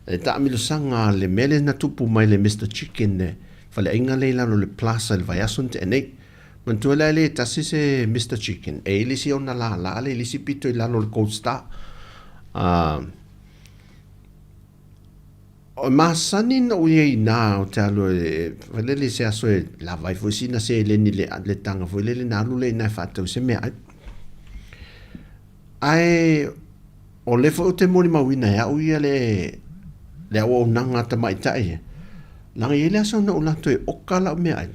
E ta amilo sanga le mele na tupu mai le Mr. Chicken ne fale inga le lalo le plaza le vayasun te enei mantua le tasi se Mr. Chicken e ilisi ona la le ilisi pito I lalo le Gold Star o masani na uye na o te alo fale le se aso e la vai fuisi na se le ni le tanga fo le na alu le na fatau se mea ai o le fo te mori mawina ya uye le awa nanga ta mai tai langa ele aso na una toe okala me ai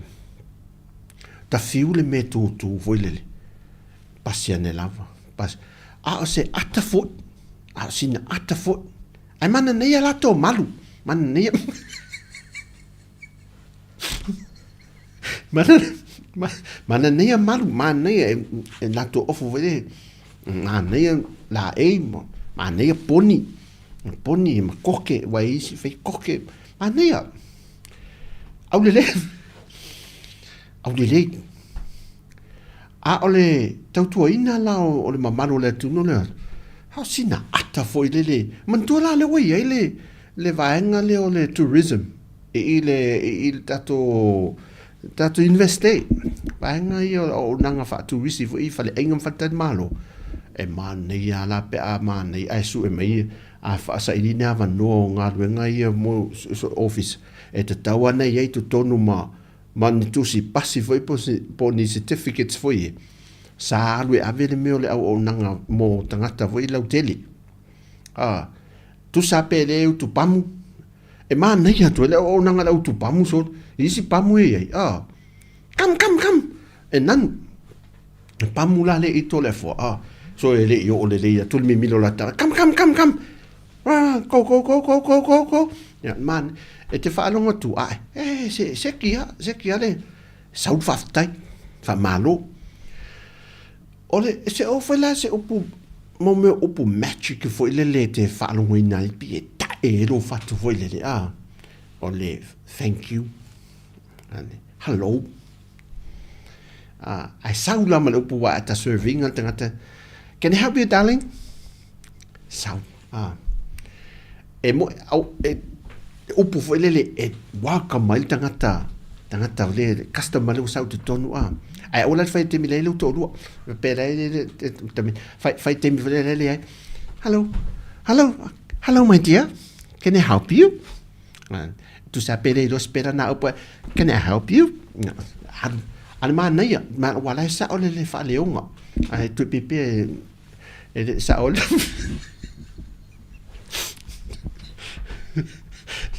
ta fiu le me tu voilele pasia ne lava pas a se ata fo a sina ata fo ai mana nei la to malu mana nei mana nei malu mana nei la to ofo vele mana nei la mo mana nei poni ma koke wa isi fei koke anea au le a ole tautua ina la o le mamano le tuno le ha sina ata foi le mantua le wei le vaenga le o le tourism il tato investe vaenga o nanga fa tourist foi fa le engam fa tan malo e mane ala pe a mane ai su e mai a fa ili na va no nga luenga ia mo office e te taua nei ei tu tonu man tu si passi foi po ni certificates foi sa alwe avele me ole au nanga mo tangata foi lau teli tu sa pele tu pamu e man nei atu le o nanga lau tu pamu so isi pamu ei kam e nan pamu la le ito le fo so ele yo ole le tu mi milo la ta kam go ya man e te fa longa tu se kia le sau faftai fa malo ole se o foi la se upu mo me upu magic foi le te fa lo ina i pi ta e lo fa tu foi le ole thank you and hello I sau la ma upu wa ta serving al tangata can I help you darling sau e mo au upu foi le e welcome mai tangata le customer le sau te tonu ai ola fai te mi le to lu pe le fai te mi le hello my dear can I help you tu sa pe le do spera na opa can I help you ana mana ia ma wala sa ole le fa leonga ai tu pipe e sa ole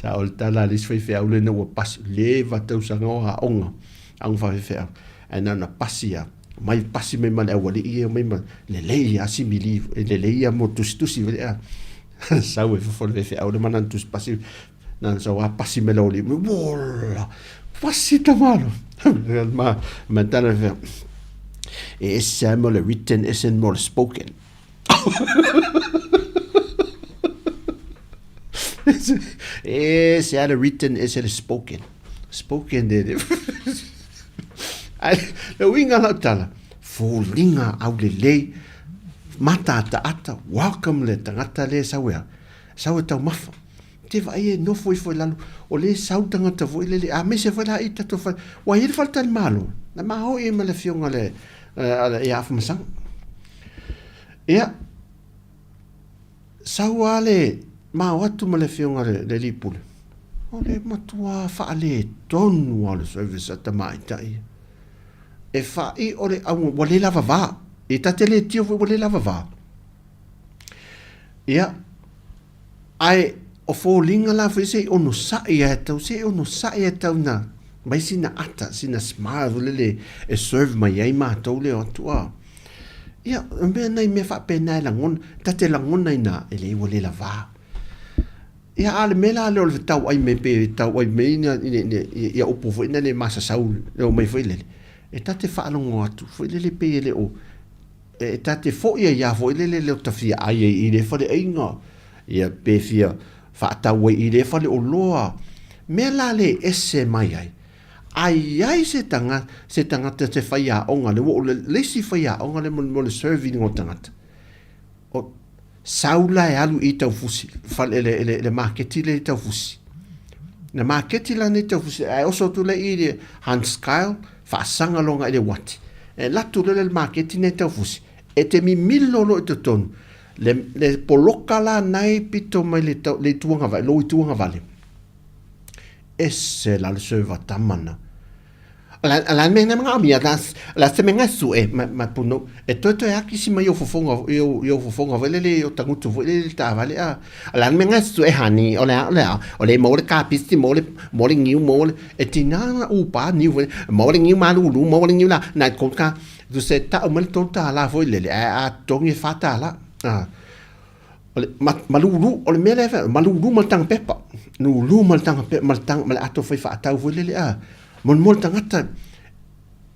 sa ole tala lis fai fe ole no pas leva tau sa ngoa onga ang fa fe ana na pasia mai pasi me man awali ia mai man le ia simili le ia mo tu si vea sa we fo le fe ole man tu pasi nan so wa pasi me lo li bola pasi tamalo ma tana fe es mo le written es mo spoken es le written es el spoken de ai le winga la tala fo linga au le mata ata welcome le tangata le sawa tau mafa te vai no foi lalu o le sau tangata foi le a me se foi la ita to fa wa hir falta malo na ma ho e me le fionga le e af masang ia sawa le ma watu me le fionga le lipul o le matua fa le tonu al service at mai tai e fa i o le au wale lava va e tatele tio vo wale lava va ia ai o fo linga la fese o no sa ia tau se o no sa ia tau na mai sina ata sina smile le e serve mai ai ma tau le o tua ia me nei me fa pena la ngon tate la ngon nei na ele wale lava ia ale mela le o tau ai me pe tau ai me ia o po ina le masa saul o mai foi le e tate whaalongo atu, fo ile pe ele o, e tate fo ia fo ile le ta fia ai i le fale ainga, ia pe fia whaatawe i le fale o loa, me la le ese mai ai se tanga te whaia onga, le wo le si whaia onga le mo le serving o tangata, o saula e alu i tau fusi, fale le marketi le tau fusi, na marketi la ne tau fusi, ai oso tu le i le Hans Kyle, whaasanga longa i le wati. E latu le marketi ne tau fusi. E te mi milolo i te tonu. Le poloka la nai pito mai le tuanga vale, lo i tuanga vale. Ese la le serva tamana. La mena mga amia, la se menga su ma puno. E toto e aki si mai o fofonga vale le o tangutu vale le ta vale a. La menga su hani, o le mo le kapisti, mo le ngiu, mo le, e tina upa niu vale, mo le ngiu malulu, mo le ngiu la, na konka, du se ta o mal tonta la vole le, a tongi fata la. Malulu, o le mele malulu mal tang pepa. Nulu mal tang pepa, mal ato fai fata vole le a. Mon tangata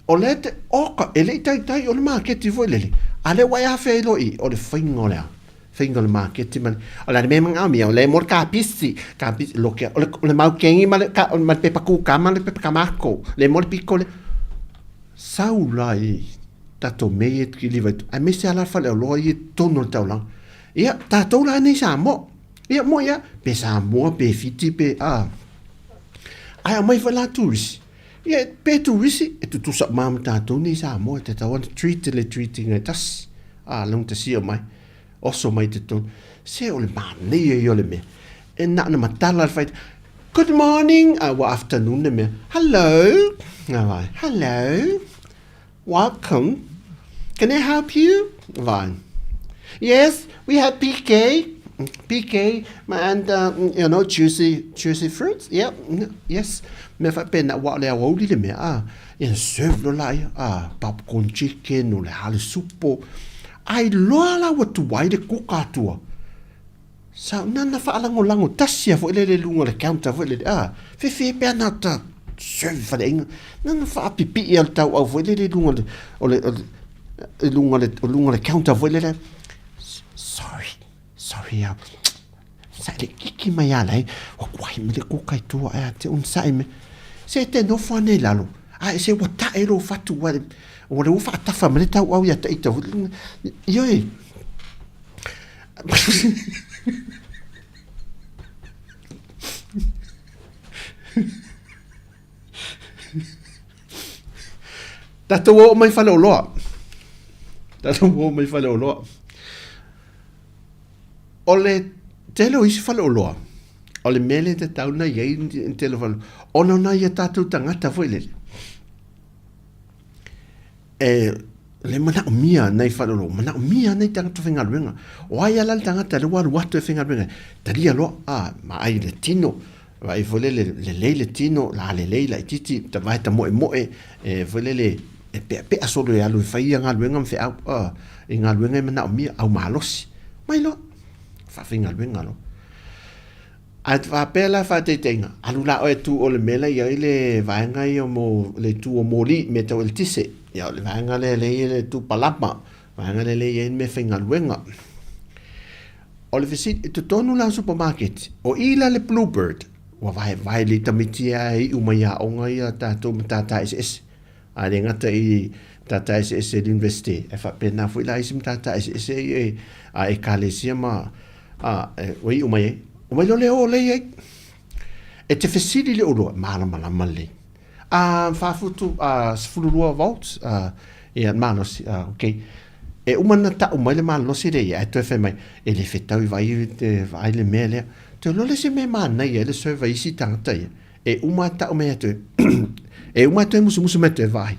o le te oka e le tai o le marketi voi lele a le wai hafe ilo i o le whaingo le marketi man o le me manga mi o le mor kapisi loke o le mau kengi ma le pepa kuka ma le pepa kamako le mor piko le saula i tato meit ki liva a me se ala fale o loa i tono le taulang ia tato la nei sa mo ia mo ia pe sa mo pe fiti pe ai mai fa la turisi ia pe turisi e tu sa mam tato ni sa mo te tau treating e tas long te si o mai oso mai te ton se o le mane i o le me e na matala fai good morning wa afternoon le me hello welcome can I help you yes we have PK and juicy fruits. Yeah, yes. Me fa pena wa le au li le me serve lo la popcorn chicken o le hale supo. Ai loala wa tu wai de kuka tua. Sa nana fa lango tasia fo le lunga le counter fo le fe pe na ta serve fale inga nana fa pipi al tau au foi le lunga le lunga le counter foi le sorry ya sa le kiki mai ala o kwai me le ko kai tu a te un sai me se te no fa ne lalo a se wa ta ero fatu wa o le ufa ta fa me tau au ya ta ita yo Tata wo mai fale o loa. Tata wo mai fale o loa. Ole tele o isi fale o loa. Ole mele te tau na iei in tele fale. Ono na ia tatu tangata foi le. Le mana o mia nei fale o loa. Mana o mia nei tangata whenga ruenga. O ai ala tangata le waru watu e whenga ruenga. Taria loa, ma ai le tino. Vai vole le tino, la le la titi, ta vai ta moe vole le pe asolo ya lu fai nga luenga mfe au nga luenga mana o mia au malosi mai lo fa finga luenga lo at va pela fa te tenga alula o tu o le mela ya ile va nga yo mo le tu o moli meto el tise ya le va nga le tu palapa va nga le yen me finga luenga o le visit tu tonu la supermarket o ila le bluebird wa vai le tamitia i umaya o nga ya tato tata is a le ngata i tata ese l'université e fa pena foi la isim tata ese a e kalesia ma oi o mai lo le o le e te fesili le olo mala male fa futu sfulu vault e manos okay e umana ta o mai le malo si le e to fe mai e le feta vai le mele te lo le se me mana e le serve isi tanta e umata o me to e uma te musu mete vai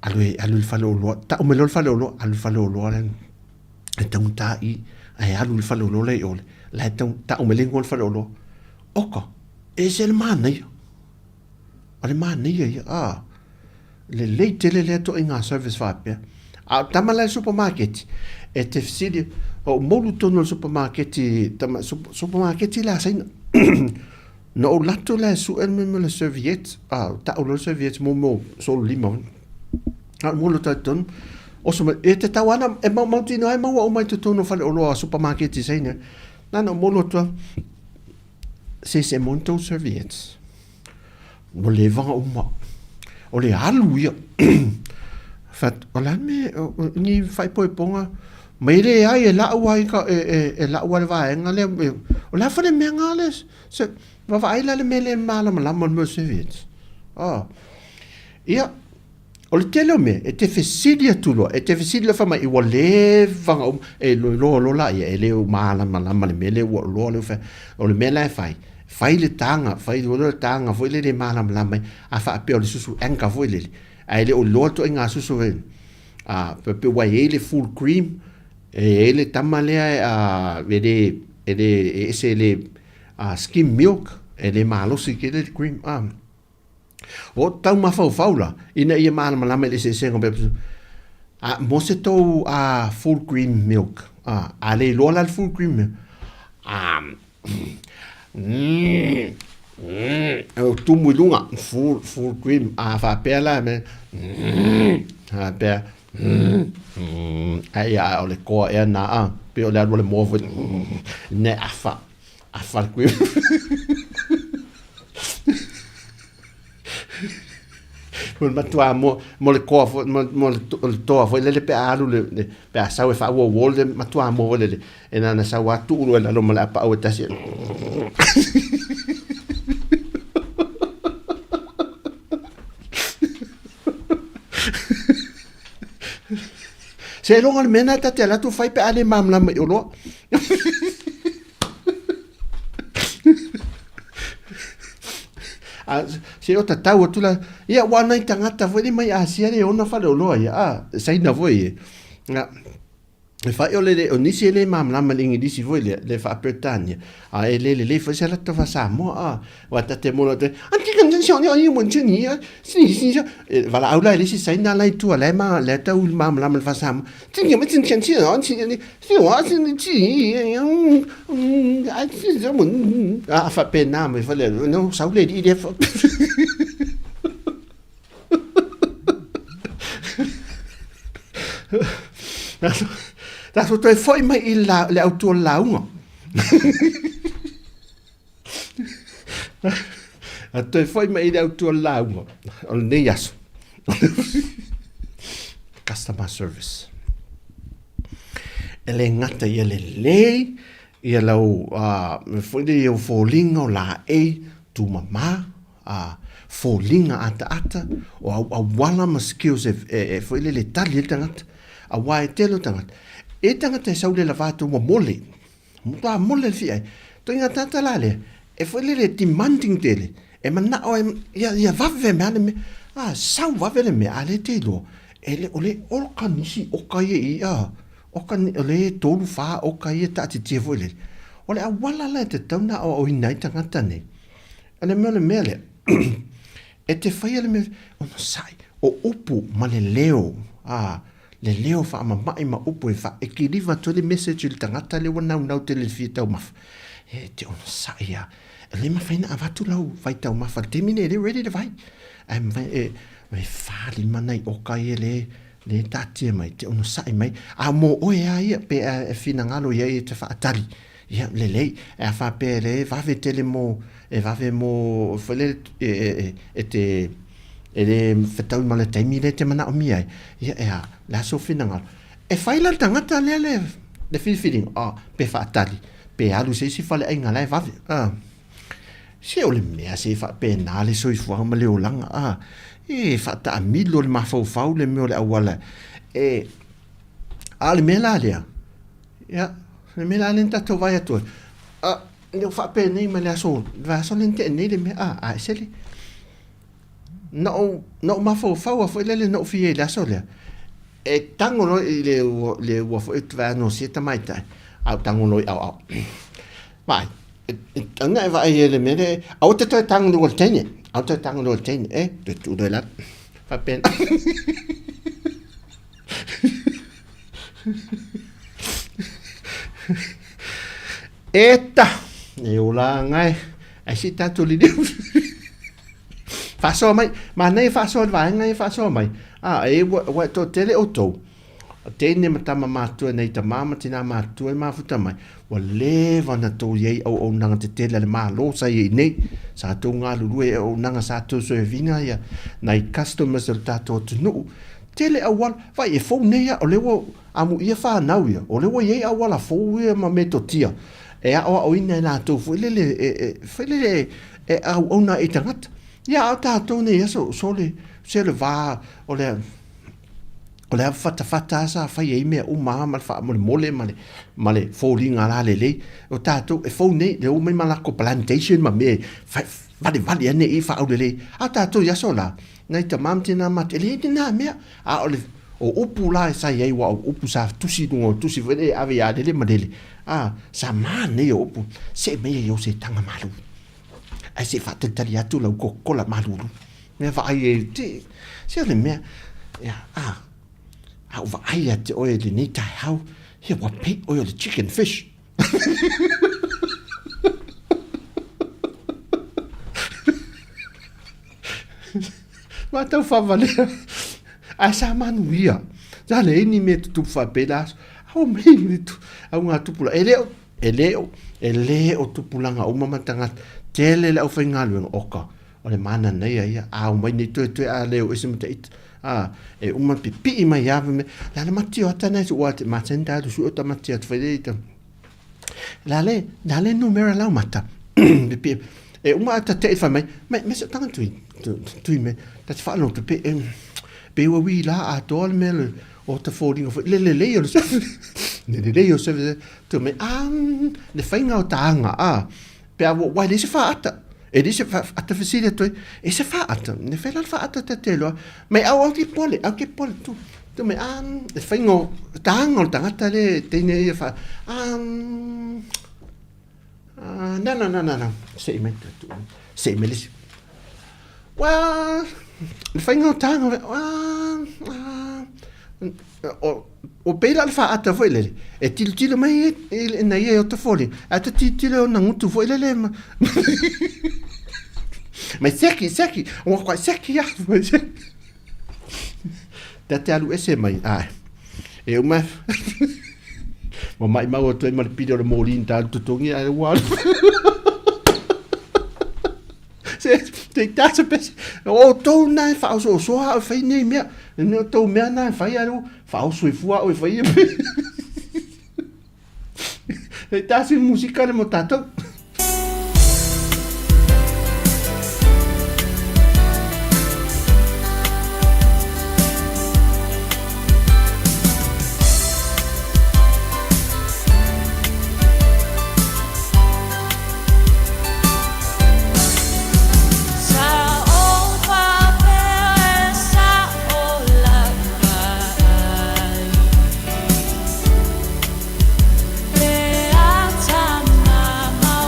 alu falo lo ta o melo falo lo alu falo lo len então ta i alu falo lo le ole la então ta o melo falo lo oko es el mane le tele to inga service va pe a tamala supermarket e te fsidi o molu tono supermarket tama supermarket la sai no lato la su me le serviette ta o le serviette mo so limon mo lo taton o so e te tawana e mo tino e mo o mai to no fa o supermarket sai ne no mo lo to se monto serviettes mo le vend o le alu ia fat o la me ni fai poi ponga mai le ai la wa ka e la wa va ngale o la fa le me ngales se va vai la le mele mala mo serviettes ia o le tele me e te fesilia tulo e te fesilia fa mai i wale vanga e lo la e le mala le mele lo le fa o le mele fai le tanga foi le mala mai a fa pe o le susu enka foi le ai le o lo to inga susu ven pe wai le full cream e le tamale vede ese le skim milk e le malo si ke le cream o tau mafaula ina ia mala le se ngombe mo se to full cream milk ale lo la full cream o tu mulunga full cream fa pela me pe ai o le ko e na pe o le mo ne afa cream matua mo le ko mo le to foi le pe alu le pe sa we fa wo le matua mo le e na sa wa tu lo la lo mala pa o tasi se longa mena ta te la tu fai pe ale mamla me o lo se o tatau tu la ia wana tangata foi mai asia le ona fa lo ia sai na foi e fai o le o nisi le mamlama lingi disi foi le fa Britania a e le foi se la to fa Samoa a wa ta te mono te anti kan xiong yo mo chini ya si va la aula le si sai na lai tu le ma le ta ul mamlama fa Samoa tin ye me tin chen chi on chi ni si wa si ni chi a si zo mo a fa pe na me fa le no sa le di de Taso toi foi mai i le auto launga. Toi foi mai i le auto launga. O ne yaso. Customer service. Ele ngata i le lei, i lau foi le o fōlinga o la tu mama, fōlinga ata, o wala ma skills e foi le tali e tangata, a wai telo tangata. E tangata e saule la vātu mo mole. Mua mole fi ai. Toi ngā tata la le. E foi le demanding tele. E mana o ia vave me ane me. Sau vave le me ale te lo. E le ole olka nisi oka ye i a. Oka ole tolu wha oka ye tati tia foi le. Ole a wala la te tauna o inai tangata ne. Ane me ole me le. E te whai ale me. Ono sai. O upu ma le leo. Le leo fa mai ma upo e fa e ki riva to le message le tangata le wana unau te le fi tau maf e te ono sa ia le ma faina avatu lau vai tau maf te mine le ready to vai e fa li manai o kai le tati mai te ono sa mai a mo o ia pe e fina ngalo ia te fa atali ia le lei e fa pe le va ve tele mo e va ve mo fele e te ele fetau mala taimi le te mana o mi ai ia la so finanga e fai la tangata le feeling pe fa atali pe alu se si fale ai ngala va se o le mea se fa pe na le so i fo ma le olanga e fa ta milo le mafau le me le awala e ale mela le ia le mela le tato vai atu ne fa pe nei ma le so va so le nei le me se le no mafau a foi le no fie la so le e tango no le wa fo et va no sieta mai tai au tango no au vai anga va ele me au te tango no tene au te tango no tene de tu de la fa pen eta e ula ngai ai si tatu li fa so mai ma nei fa so vai ngai fa so mai e wa to tele auto tene mata mama tu nei ta mama tina ma tu ma futa mai wa le vana to ye o nanga te tele le ma lo sa ye nei sa to nga lu e o nanga sa to so vinga ya nei customers el tato tu no tele awal va e fo nei o le wo amu ia fa na ya o le wo ye awala fo we ma metotia e o ina na to fo le e o na itangat ya o tato nei so le se le va o le fata sa fa ye me o ma fa mole male fōlinga la le o tato e fo nei le o me mala ko plantation ma me vale ane e fa o le a tato ya so la nei ta mamtina ma te le na me o upu la sa ye wa upu sa tusi vele ave ya le madele sa ma ne o upu se me yo se tanga malu ai se fa te tali atu la ko la malu me va ai te se le me ya how va ai at oil le ni tai how here what pig oil the chicken fish ma tau fa vale a sa manuia ja le ni me tu fa pelas au me tu au nga tu pula ele o tu pulanga o mama tanga tele le o fa ngalu oka o le mana nei ia au mai ni tu a le o ismte e uma pipi mai ave me la mati o tana su wat matenda su o tamati at fedita la le numero la mata pipi e uma ta te fa mai me se tanga tu me ta fa no pipi pe o wi la a tol mel o ta foding of le o le o se tu me le fainga o tanga pe a wa le se fa ata e disse ata facile tu e se fa ata ne fa la fa ata te lo ma au ti pole tu tu me e whaingo tanga o tangata le teine ia wha na se me tu se me lisi well le whaingo tanga o peila le wha ata foi lele e tilo mai e na ia o ta foli a ta tilo o na ngutu foi lele ma seki o kwa seki ya te alu ese mai ai e uma mo mai mau to mai pido le molin ta tutongi ai wa se te tasa pes o to na fa so ha fa ni me no to me na fa ya lu fa so fu o fa ye te tasa musica le motato Beata mama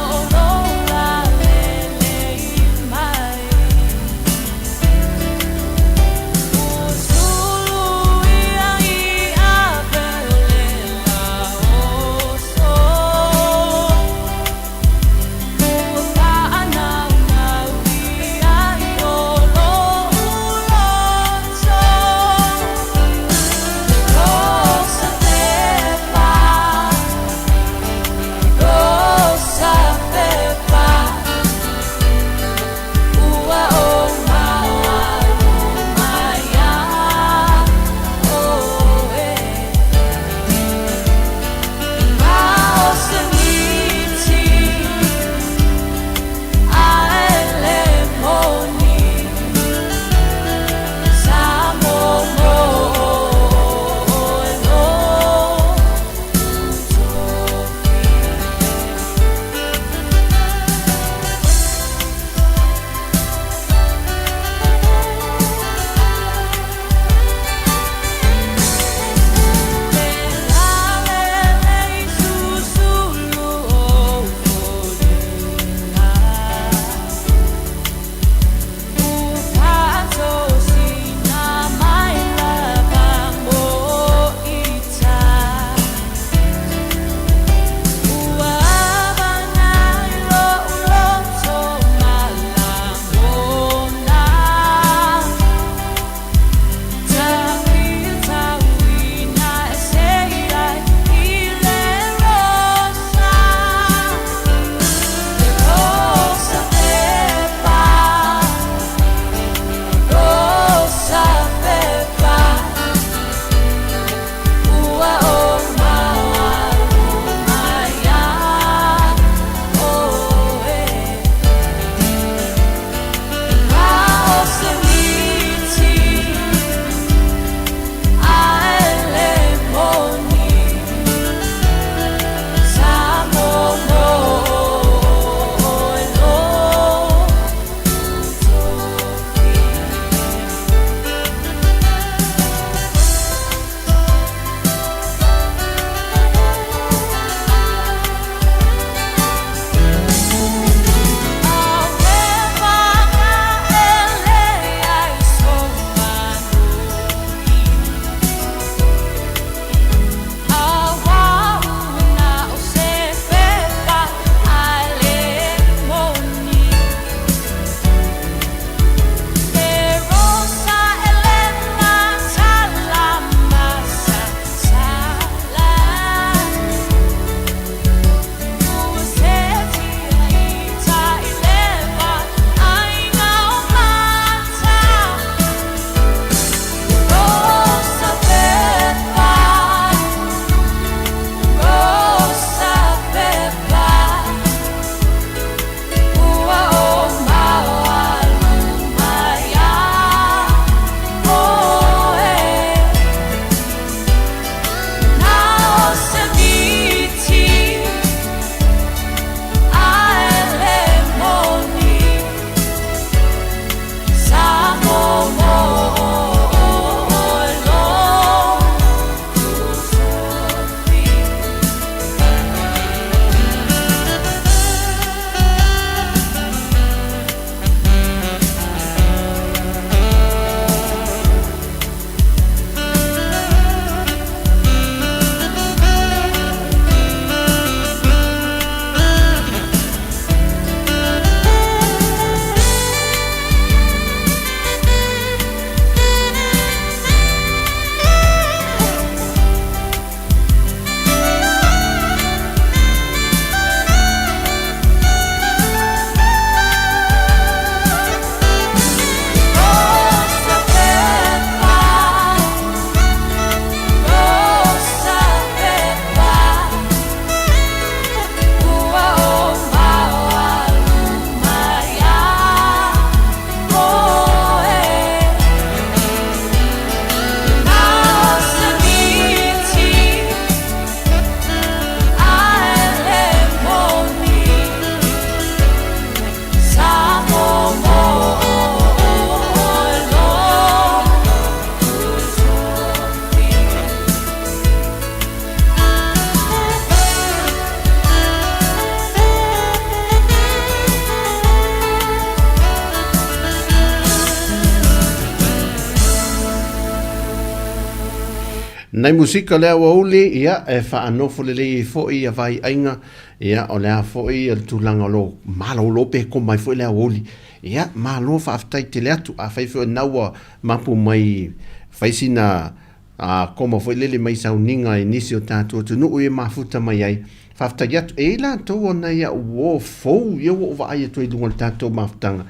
Nei musika lea ua uli, ia, e whaanofo lele fo'i a vai ainga, ia, o lea fo'i al tūlanga lo, malo lo pe ko mai fo'i lea ua uli. Ia, malo whaaftai te leatu, a whaifo naua mapu mai whaisina a koma fo'i lele mai sauninga e nisi o tātua tunu ue mafuta mai ai. Whaaftai atu, e la tau ona ia uo fau, ia ua uwa ai atu i lunga tātua mafutanga.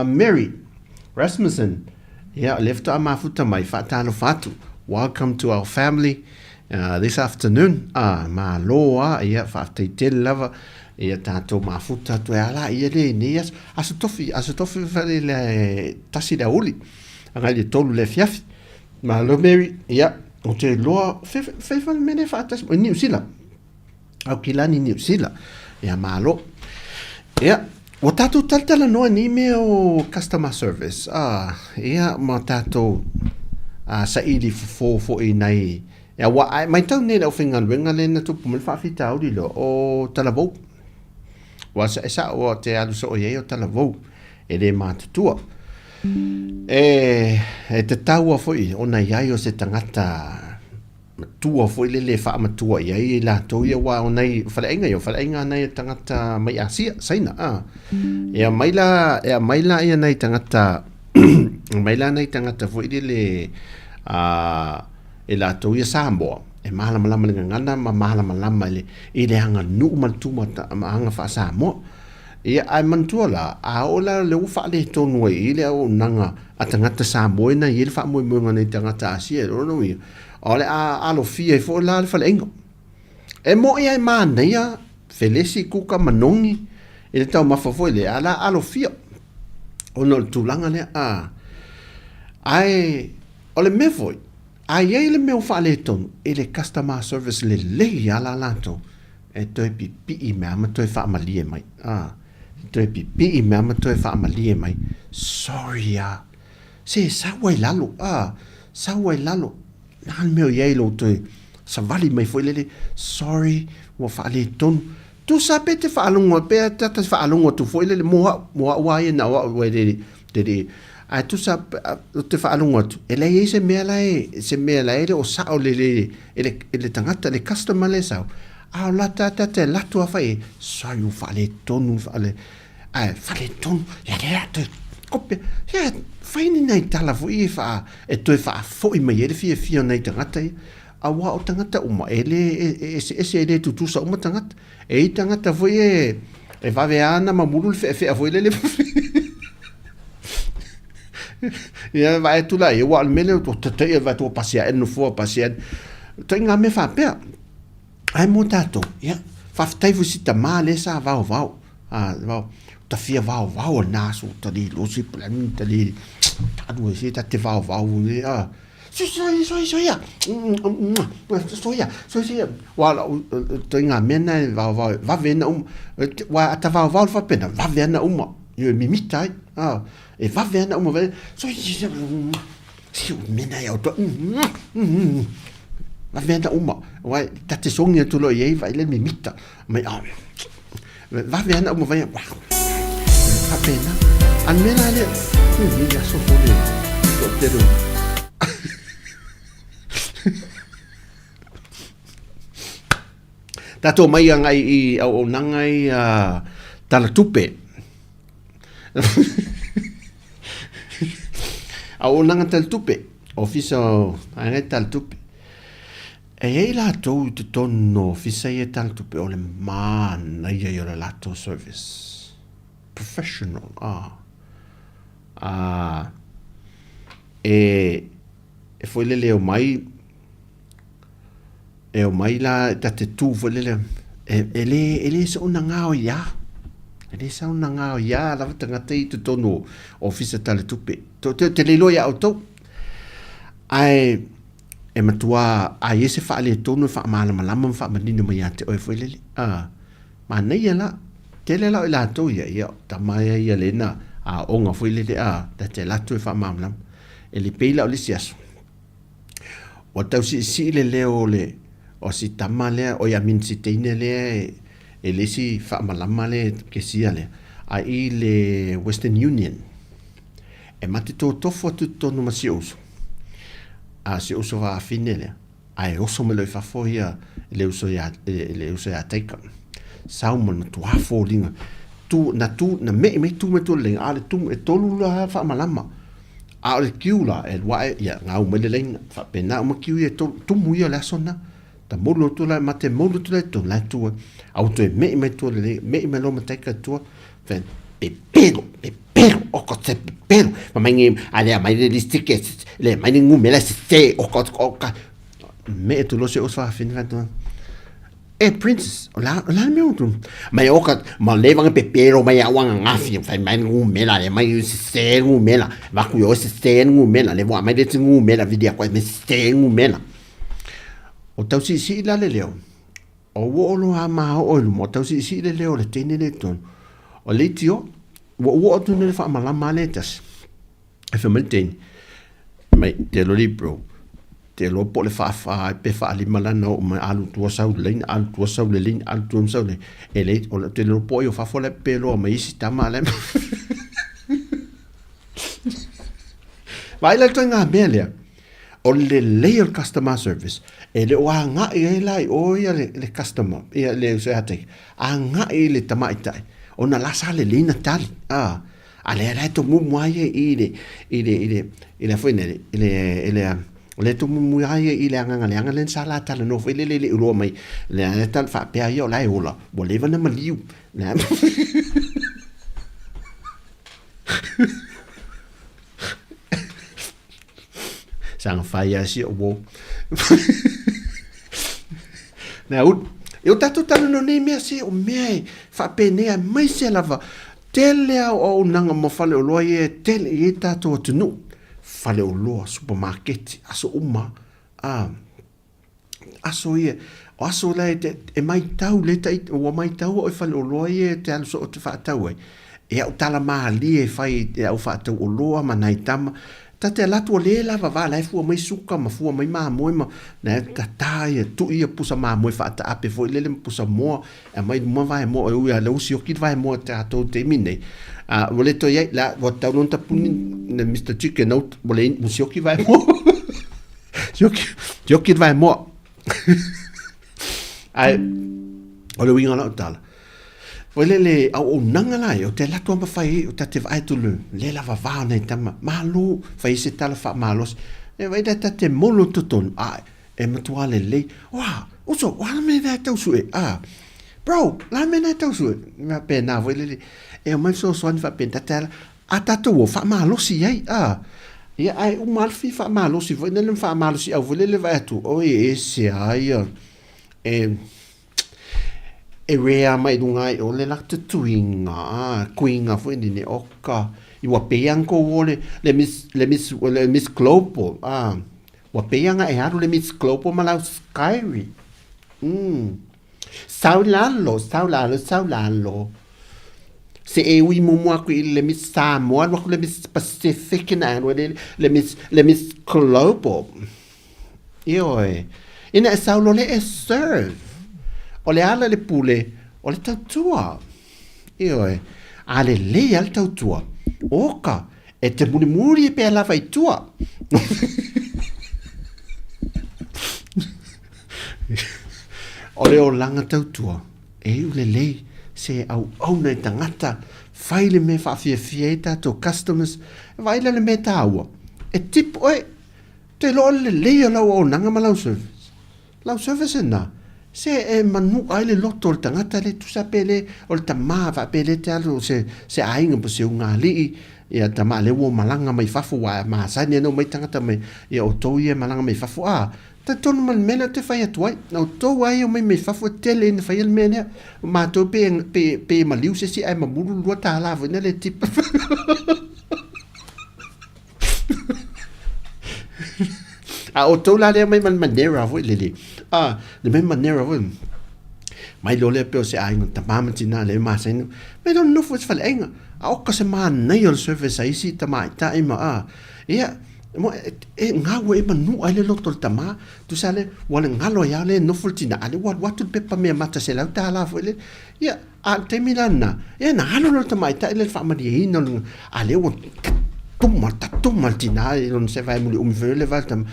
Mary Rasmussen, ia, lefta a mafuta mai, whaatalo whatu. Welcome to our family this afternoon. Maloa, ia, whaaftai te lava, ia tātou mafuta tu e ala, ia le ne, asu tofi whare le tasi le uli. Angai le tolu le fiafi. Malo Mary, ia, o te loa, whaiwhale mene whaatasi, o New Zealand. Au kilani New Zealand. Ia malo. Ia, o tātou taltala noa ni me o customer service. Ia, ma tātou sa ili fo i nei. Ia, mai tau ne lau whingaluenga le na tupu mele whaafita au lo o talavou. Wa sa o te alu so o iei o talavou. E le mātutua. E te taua foi, o na iai o se tangata matua foi le wha matua iai la tau ia wa o nei whalainga nei tangata mai asia, saina. Ia maila ia nei tangata maila nei tangata foi le e la tau ia Samoa. E mahala malama le ngana, ma mahala malama le i le hanga nuu maltuma ma hanga wha Samoa. Ia ai mantua la, a ola le ufa le tonu i le au nanga a tangata Samoa na i le wha mui munga nei tangata asia, rono i. O le a alo fia i fo la le whale ingo. E mo i ai māneia, Felesi kuka manongi, i le tau mawhafoi le, a la alo fia. O no le tūlanga le, ai, o le mewhoi, ai ei le meu wha le tonu, i le customer service le lei ala lanto, e toi pi i mea ma toi wha amalie mai. Toi pi i mea ma toi wha amalie mai. Sorry se sawai lalo, sawai lalo. Nan meo iei lo toi, sa vali mai foi lele, sorry, wa wha le tonu. Tu sa pe te wha alunga, pe tata wha alunga tu foi lele, moa wai na wa dede. Ai tu sa te wha alunga tu. E lei se mea lai le o sao le tangata, le customer le sao. Au la tata te latu a whai, sorry, wha le tonu, wha le tonu, ya le atu, kopia, ya, whaini nei tala fo i wha, e toi wha fo i mai ere fia nei tangata i, a wā o tangata uma, e le tutusa uma tangata, e i tangata fo i e wawe ana ma muru le whea fo i le ia vai tula e wa mele to te e vai to pasea no fo pasea to inga me fa pe ai mo tato ia fa ftai visita male sa va ta fia va na su ta di lo si plan ta di ta due si ta te va ia so ya wala to inga mena va vena wa ta va fa pena va vena io mi mitai e va vena so si mena ya to va vena wa ta te songi tu lo ye va le mi mita ma va vena vai va pena an mena le mi ya so pole to te do tato mai ngai i au nangai tala tupe au nanga tal tupe ofisa ai tal tupe e la to te tonno ofisa e tal tupe o le man ai e la lato service professional e foi le leo mai e o mai la tate tu foi le ele so nanga o ya ele sa nanga o ya la tanga te tono ofisa tal tupe te le loia auto ai e matua ai se fa le tono fa malama fa manino mai ate o foi le ma nei la te le la to ya ta mai ya lena onga foi le ta te la to fa malama ele peila o le siaso o tau si le leo le o si tamale o ya min si teine le e le si fa malama le ke si ale ai le Western Union e mate to fo tu no masi uso si uso va finele ai oso me le fafo ia le uso ya taika sau man tu afo linga tu na me tu me tu le ale tu e tolu la fa malama a le kiula e wa ya ngau me le lenga fa pena ma kiu e tu mu ia la sona ta molo tu la mate molo tu le tu la tu auto e me tu le me lo me taika tu fen pero o ko te pero ma mai ale mai le stike le mai ngu me la se o ko me tu lo se o fa fin tu princess la me tu mai o ka ma le vang pero mai awang ngafi fa mai ngu me la le mai se ngu me la va ku yo se ngu me la le wa mai de ngu me la vidia kwa me se ngu me la o tau si la le leo o wo lo ha ma o lo mo tau si le leo le tene le ton o le tio wo tu ne fa ma la maletas e fa melten mai te lo libro te lo po le fa pe fa li mala no ma alu tua sau le alu tua sau le lin alu tua sau le ele o te lo po yo fa fo le pelo ma isi ta male vai la tanga melia o le customer service ele o nga e lai o ia le customer ia le se ate nga e le tamaita ona la sale lina tali ale la to mu mai ile foi ile le tu mu ai ile anga le anga len sala tala no foi le ro mai le tal fa pe io lai ola bo le vana maliu na sang fai si o na eu tato tala no nei mea se o mea fa penea mai se lava tele o nanga mo fale o loa e tele e tato tunu fale o loa supermarket aso uma aso ie o aso la e mai tau le tai o mai tau o fale o loa e te alu so o te fa tau e au tala maa li e fai e au fa tau o loa manai tama te latu le la va la fu mai suka ma fu mai ma mo ma na ta ia tu ia pusa ma mo fa ta ape foi le pusa mo e mai mo vai mo o ia le usi o kit vai mo ta to te mine vole to ia la vota non ta puni Mr Chicken out vole usi o ki vai mo yo kit vai mo ai o le winga na tala Wele le au nanga lai o te latu amba fai o te vai tu le lava va nei tama malu fai se tala fa malos e vai da te molo tuton e matuale le wa uso wa me da tau su bro la me na tau su me pe na wele e mai so so fa pe tala atatu o fa malos ai ia ai o malfi fa malos i vele le fa malos au vele le vai tu o e se ai e rea mai dungai o le lakta tuinga kuinga foi ni oka I wa peang ko le miss global wa peanga e haru le miss global malau skyri saulalo se e wi mo ko le miss Samoa wa le miss Pacific na le miss global io ina saulo le serve o le ala le pule o le tautua io ale le al tautua oka e te muri pe la vai tua o le o langa tautua e ule le se au nei tangata faile me fa fieta to customers vai le me taua e tip oi te lo le o nanga malau service na se e manu ai le loto o tangata le tu sapele o ta mava pele te alo se ainga po se unga li ia ta ma le wo malanga mai fafu wa ma sa ne no mai tangata mai ia o to ia malanga mai fafu ta tonu mal mena te fai atuai na to wa ia mai fafu tele ne fai el mena ma to pe ma liu se si ai ma muru lo ta la vene le tip o to la le mai manera vo le le mai manera vo mai lo le pe se ai ta mama tina le ma sen me don't know what's for enga o ka se man nei o service ai si ta mai ta ima ia mo e nga we manu ai le doctor ta ma tu sale wala nga lo ya le no fultina ale what to pe pa me mata se la ta la vo le ia te milana e na lo ta mai ta le fa ma di no ale tumal tina non se vai muli vele valtam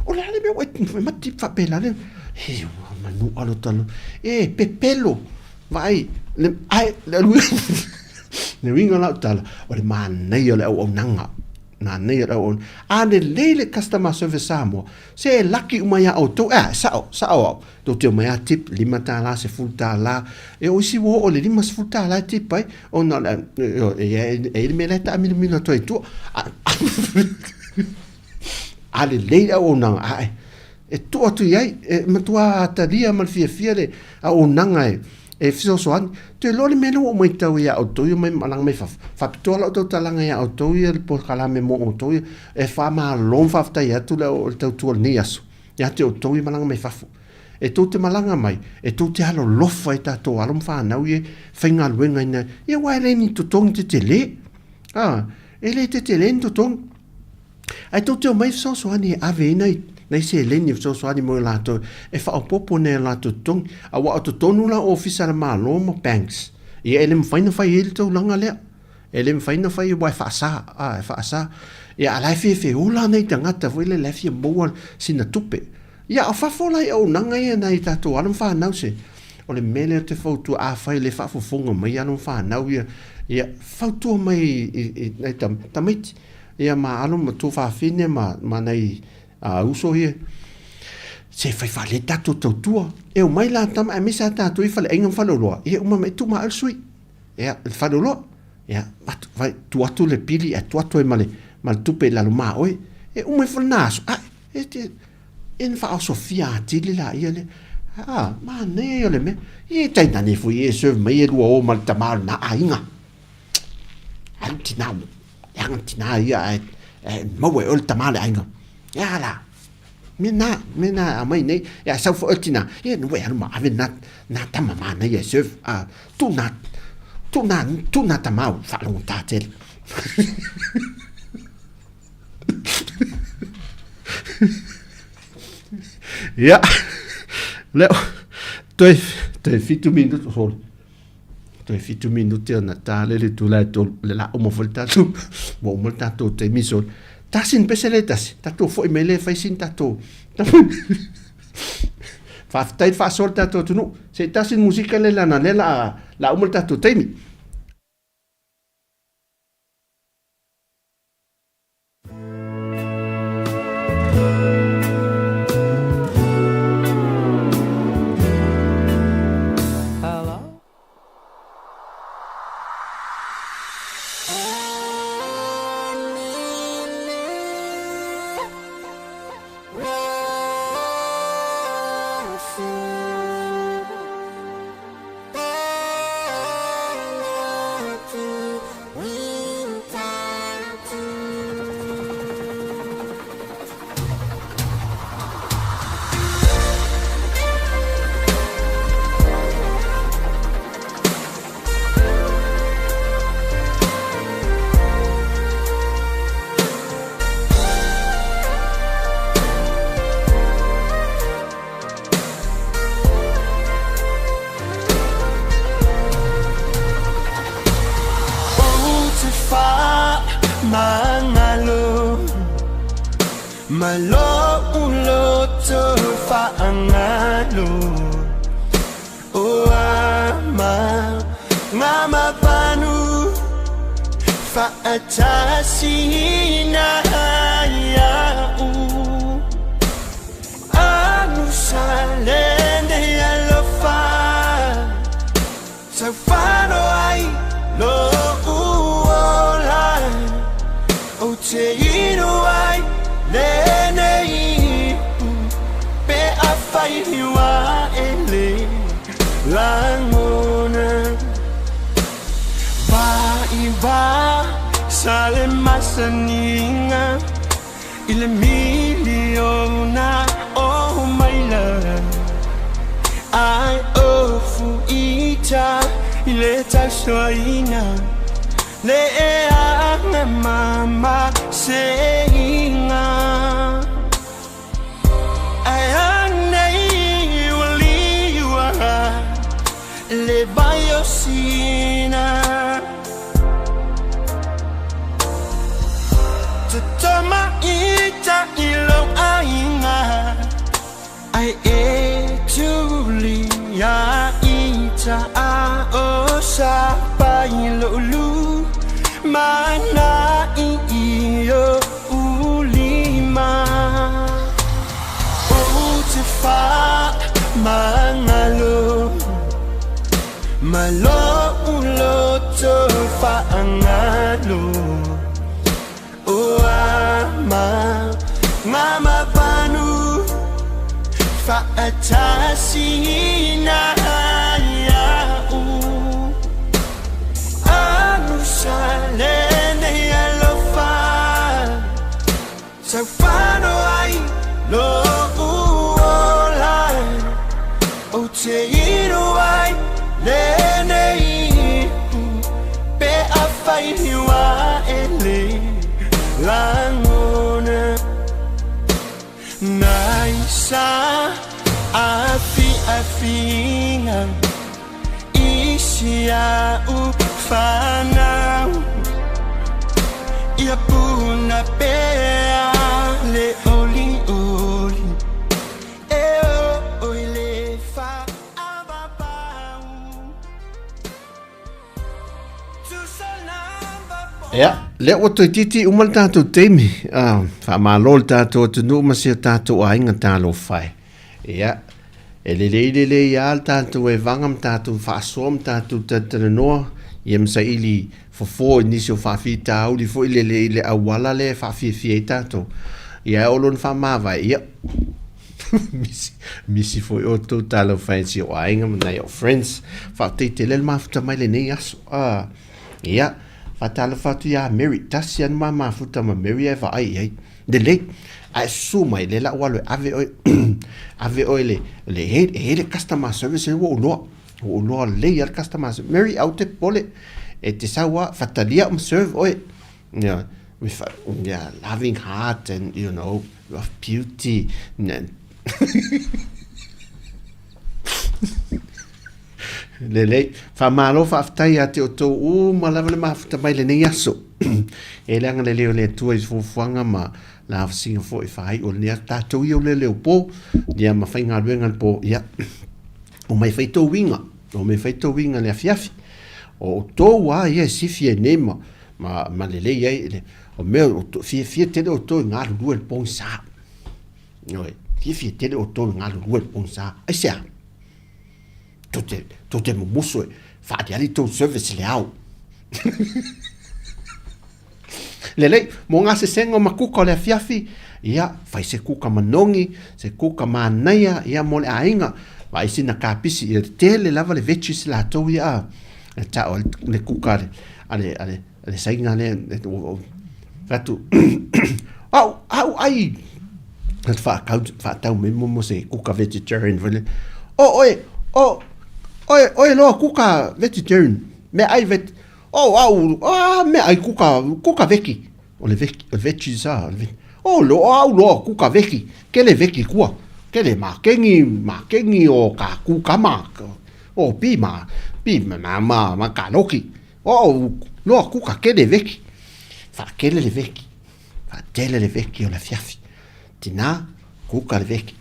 o la le me mati fa pela le he manu alo talo pepelo vai le ai le ne winga la tala o le man nei ole o nanga na nei o ane lele customer service amo se lucky umaya auto sao to te umaya tip limata la se fulta la e o si wo o le lima se fulta la tip pai o na e me leta a mina to tu ale lele o nanga ai e tu atu yai ma tua tadia mal fia le o nanga e fiso soan te lori meno o mai tau ia auto ia mai malang mai fa pitola o talanga ia auto ia po kala me mo auto e fa ma lon fa fta ia tu le o tau tu ni aso ia te auto ia malang mai fafu e tu te malanga mai e tu te halo lofa i tato alum fa na ie fainga luenga ina ia wai le ni tutong te tele e le te tele ni tutong ai tu te o mai fiso soan i ave inai nei se leni so ani mo lato e fa popo ne lato tong a wa to tonu la officer ma lo mo banks e elem faina fa il to langa le elem faina fa wa fa sa e a life fe ula nei tanga ta vile le fi bo sina tupe ya fa fola o nanga e nei ta to alum fa nau se o le mele te foto a fa le fa fo fonga mai alum fa nau ya foto mai nei tamit ya ma alum to fa fine ma nei uso hier se fai fale tato tua e o mai la tama e mesa tato I fale engam faloloa e uma me tu ma al sui e faloloa e vai tu atu le pili e tu atu e male mal tupe la luma oi e uma e falnaso e te en fa Sofia tili la ia le ma ne yo le me e tai na ne fu e serve me e o mal tamal na ainga antina ia mo e ol tamal ainga ya la mina mai nei ya sa fo tina e no e ma ave na tama mana ya chef tu na tama fa lo tatel ya le te fitu minuto sol te fitu minuto na tale le tu la o mo volta tu mo molta tu te misol tasin peseletas tato foi mele fai sin tato fa tai fa sol tato tu no se tasin musica le la umul tato temi Malo ulo to fa angalo o ama ngama panu fa atasina ya u anu salende ya lo fa so fano ai lo uola o te ino ai Lenei pe afai hiwa ele langona va iva sale masaninga ile miliona oh my love I ofu ita ile tashoina le a mama seinga ai waliwa le biosina tutama ita ilo ainga ai e tuli ya ita a o sa pai lulu mana i o ulima o te fa mangalo malo ulo to fa angalo o ama mama panu fa atasina ya u anu salene ya lo fa so fano ai lo uola o te iro ai lene pe a fai hiwa ele langona naisa afi isia ufana ia puna pea le oli oli e o le fa ababau tu salamba Ja, le o toi titi umal tātou teimi. Whamālo le tātou atunu umasi o tātou ainga tālo whai. Ja, e le ia le tātou e vangam tātou whaasom tātou tātou noa. Ia msa ili fofo nisi o whawhita au li fo ile awala le whawhia tātou. Ia olon whamāwai, ia. Misi foi o tō tālo whainsi o ainga manai o friends. Whateite le mafuta mai le nei aso. Ia. Fatala fatu ya Mary tasian mama futa ma Mary eva ai de le a suma le la walo ave oile le he customer service wo lo le ya customer service Mary out pole e te sawa fatalia serve oi yeah with loving heart and you know of beauty le famalo faftai ate o to o malava le mafta mai le nei aso e langa le leo le tua i fuanga ma la singa fo i fai o le tatou i o le leo po dia ma fai ngā luenga po ia o mai fai tō winga le afiafi o tō wā ia sifi e nema ma le le ia o mea fia tele o tō ngā lua le pong sa fia tele o tō ngā lua le pong sa ai sea Tote muso fadi ali to service le au. Lele mo nga se sengo makuka le fiafi ia fai se kuka manongi se kuka manaia ia mo le ainga vai sina kapisi ia tele lava le vechi la to ia ta o le kuka ale sainga le fatu au ai fa tau mo se kuka vegetarian vele Oi lo kuka vegetarian me ai vet me ai kuka veki o le veki za lo kuka veki ke le veki kua ke le makengi o ka kuka ma o pi ma ka loki lo kuka ke le veki fa ke le veki fa tele le veki o la fiafi tina kuka le veki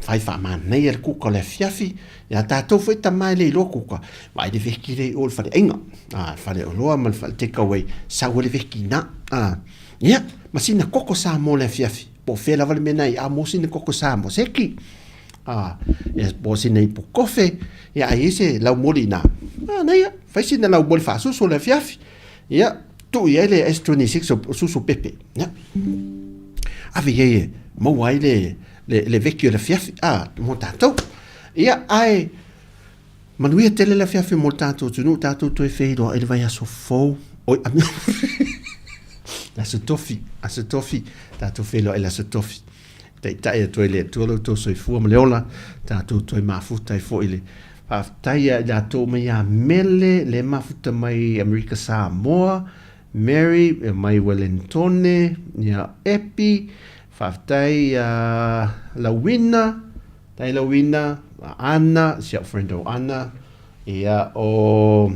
fai fa man nei el kuka le fiafi ya tatou foi tamai le lo kuka vai de veki le ol fa enga fa le lo mal fa take away sa le veki na ya masina koko sa mo le fiafi po fe la vale menai mo sina koko sa mo seki ya po sina po kofe ya ese la molina nei fa sina la bol fa so le fiafi ya tu ya le S26 su pepe ya ave ye mo wai le vecchio le fiafi mo tatou ia ai manuia tele le fiafi mo tatou tunu tatou toi feido ele vai aso fou oi a se tofi tatou feido ele se tofi tai toi le tolo to soi fu mo leola tatou toi mafuta i fo ile tai la to me ya mele le mafuta mai America Samoa Mary mai Wellingtone ya Epi Faftai Lawina, Anna, sia friendo Anna, ia o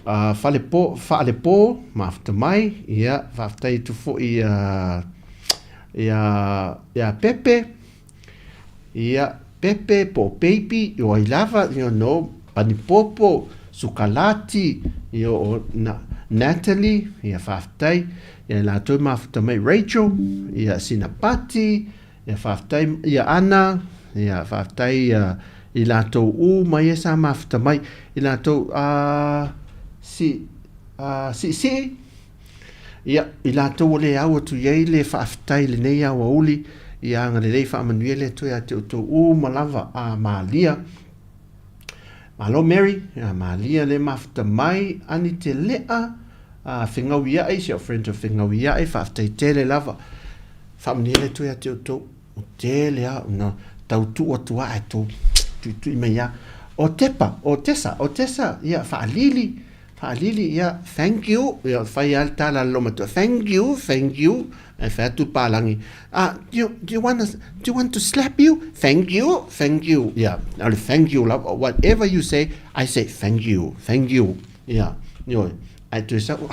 Falepo, mafta mai, ia faftai tu fo ia ia pepe po baby yo ai lava no panipopo sukalati yo Natalie ia whaftai ia la toi mafuta mai Rachel ia Sinapati ia whaftai ia Anna ia whaftai i la tau mai e sa mafuta mai i la tau si ia i la tau le au atu iei le whaftai le nei au auli ia anga le lei whaamanuia le toi a te tau malava a Malia Malo Mary, Malia le mafuta mai, ani te lea, whengau ia ei, si o friend o whengau ia ei, whaftai tele lava. Whamani ele tui a te o tele a, no, tau tu o tua e tō, tui mei a. O tesa, ia, whaalili, ia, thank you, ia, whai al tala loma tua, thank you, e whatu pālangi. Do you want to slap you? Thank you. Yeah, thank you. Whatever you say, I say thank you. Yeah, I do so.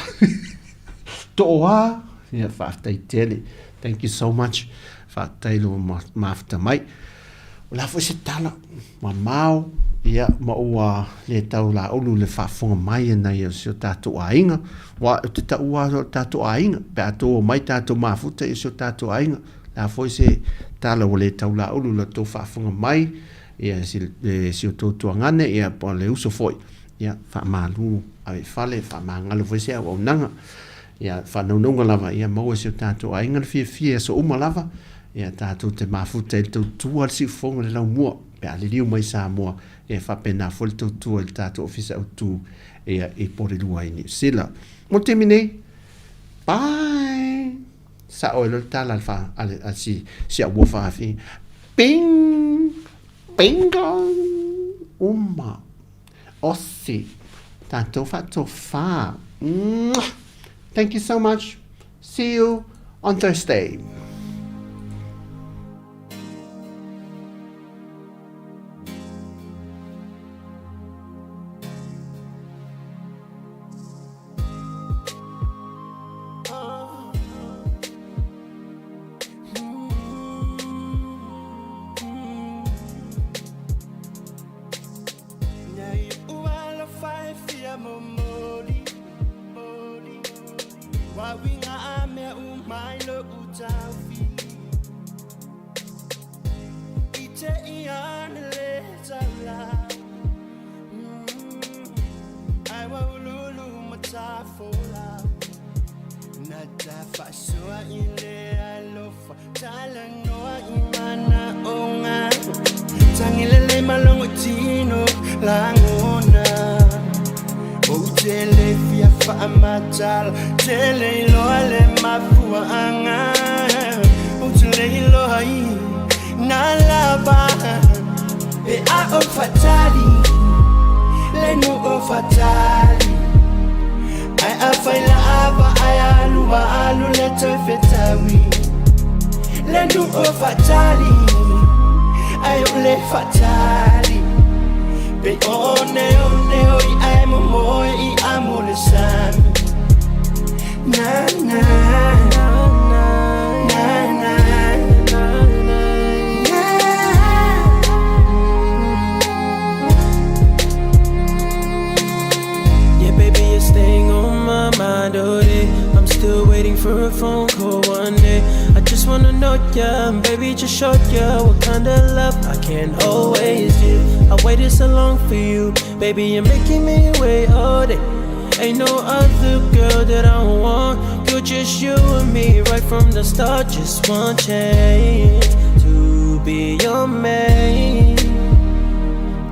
Toa, yeah, whaftai tele. Thank you so much. Whaftai lo mafta mai. La fo se tala, mau, ia, maua le tau la olu le whafonga mai na ia sio tātou ainga. Wa te taua tātou ainga, pe ato mai tātou mafuta ia sio tātou ainga. La fo se tala o le tau la olu le tau whafonga mai, ia sio tōtua ngane, ia po le uso foi. Ia, whamalu, awe whale, whamangalo foi se au nanga. Ia, whanaununga lava, ia maua sio tātou ainga, fia so lava. Ia tātou te mafuta il tau tua si fonga le lau mua, pe ale liu mai sa mua, ia whapena fo le tau tua il tātou ofisa au tū, ia e pore lua i New Zealand. Mo te mine, bye! Sa oe lo tala alfa, si a wofa hafi, bing! Bingo! Ossi, tātou whato wha. Thank you so much. See you on Thursday. Baby, you're making me wait all day. Ain't no other girl that I want. You're just you and me right from the start. Just one chance to be your man.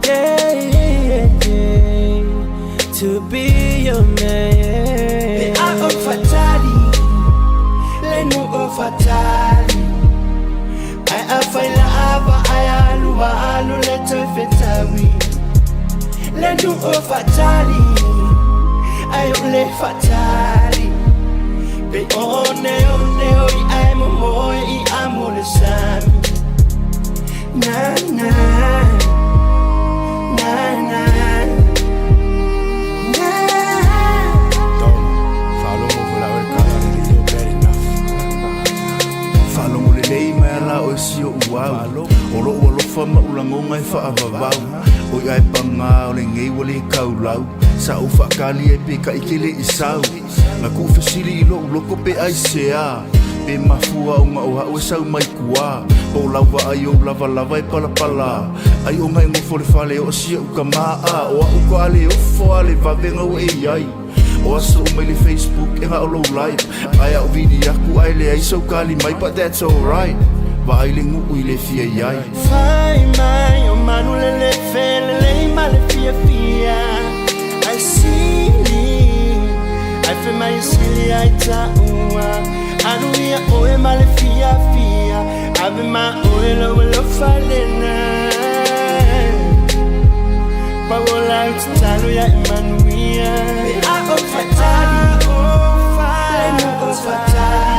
Yeah. To be your man. I am fatali. Le no fatali. I faila aba alu le te fetawi. Le nu o fatali, ayo le fatali. Be one I amo I amo le sami. Na. Follow me for la work, I feel bad enough. Follow malo o lo fa ma ulango ngai fa avavau o ai panga o le ngei wale kaulau sa o fa kali e pe ka ikele isau na ku fesili lo loko pe ai sea pe mafua o ma o sa mai kua o lava ai o lava e pala pala ai o mai ngofo le fale o sia u kama o ko ale o fo ale va venga o ai o aso mai le Facebook e ha o lo live ai o video ku ai le ai so kali mai but that's alright vai le ngu le fia ai Fai mai o manu le fele le male fia fia I see I feel my silly I ta ua anu ia o e male fia fia ave ma o e lo falena pa vola talo ya Emanuia a o fatali o fatali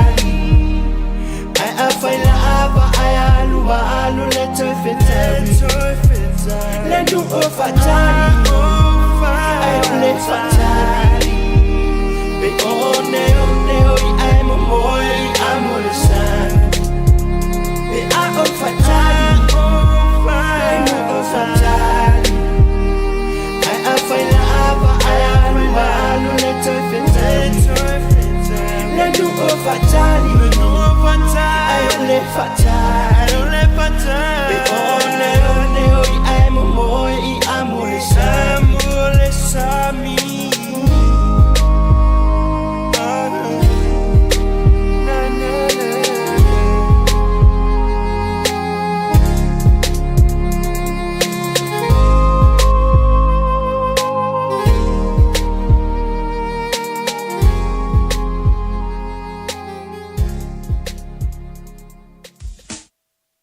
I feel ava I alu le to fetali le do o fatali I le fatali be one I'm a boy I'm on the sun be a o fatali I'm o fatali I feel ava I alu le to fetali le do o fatali I le fatali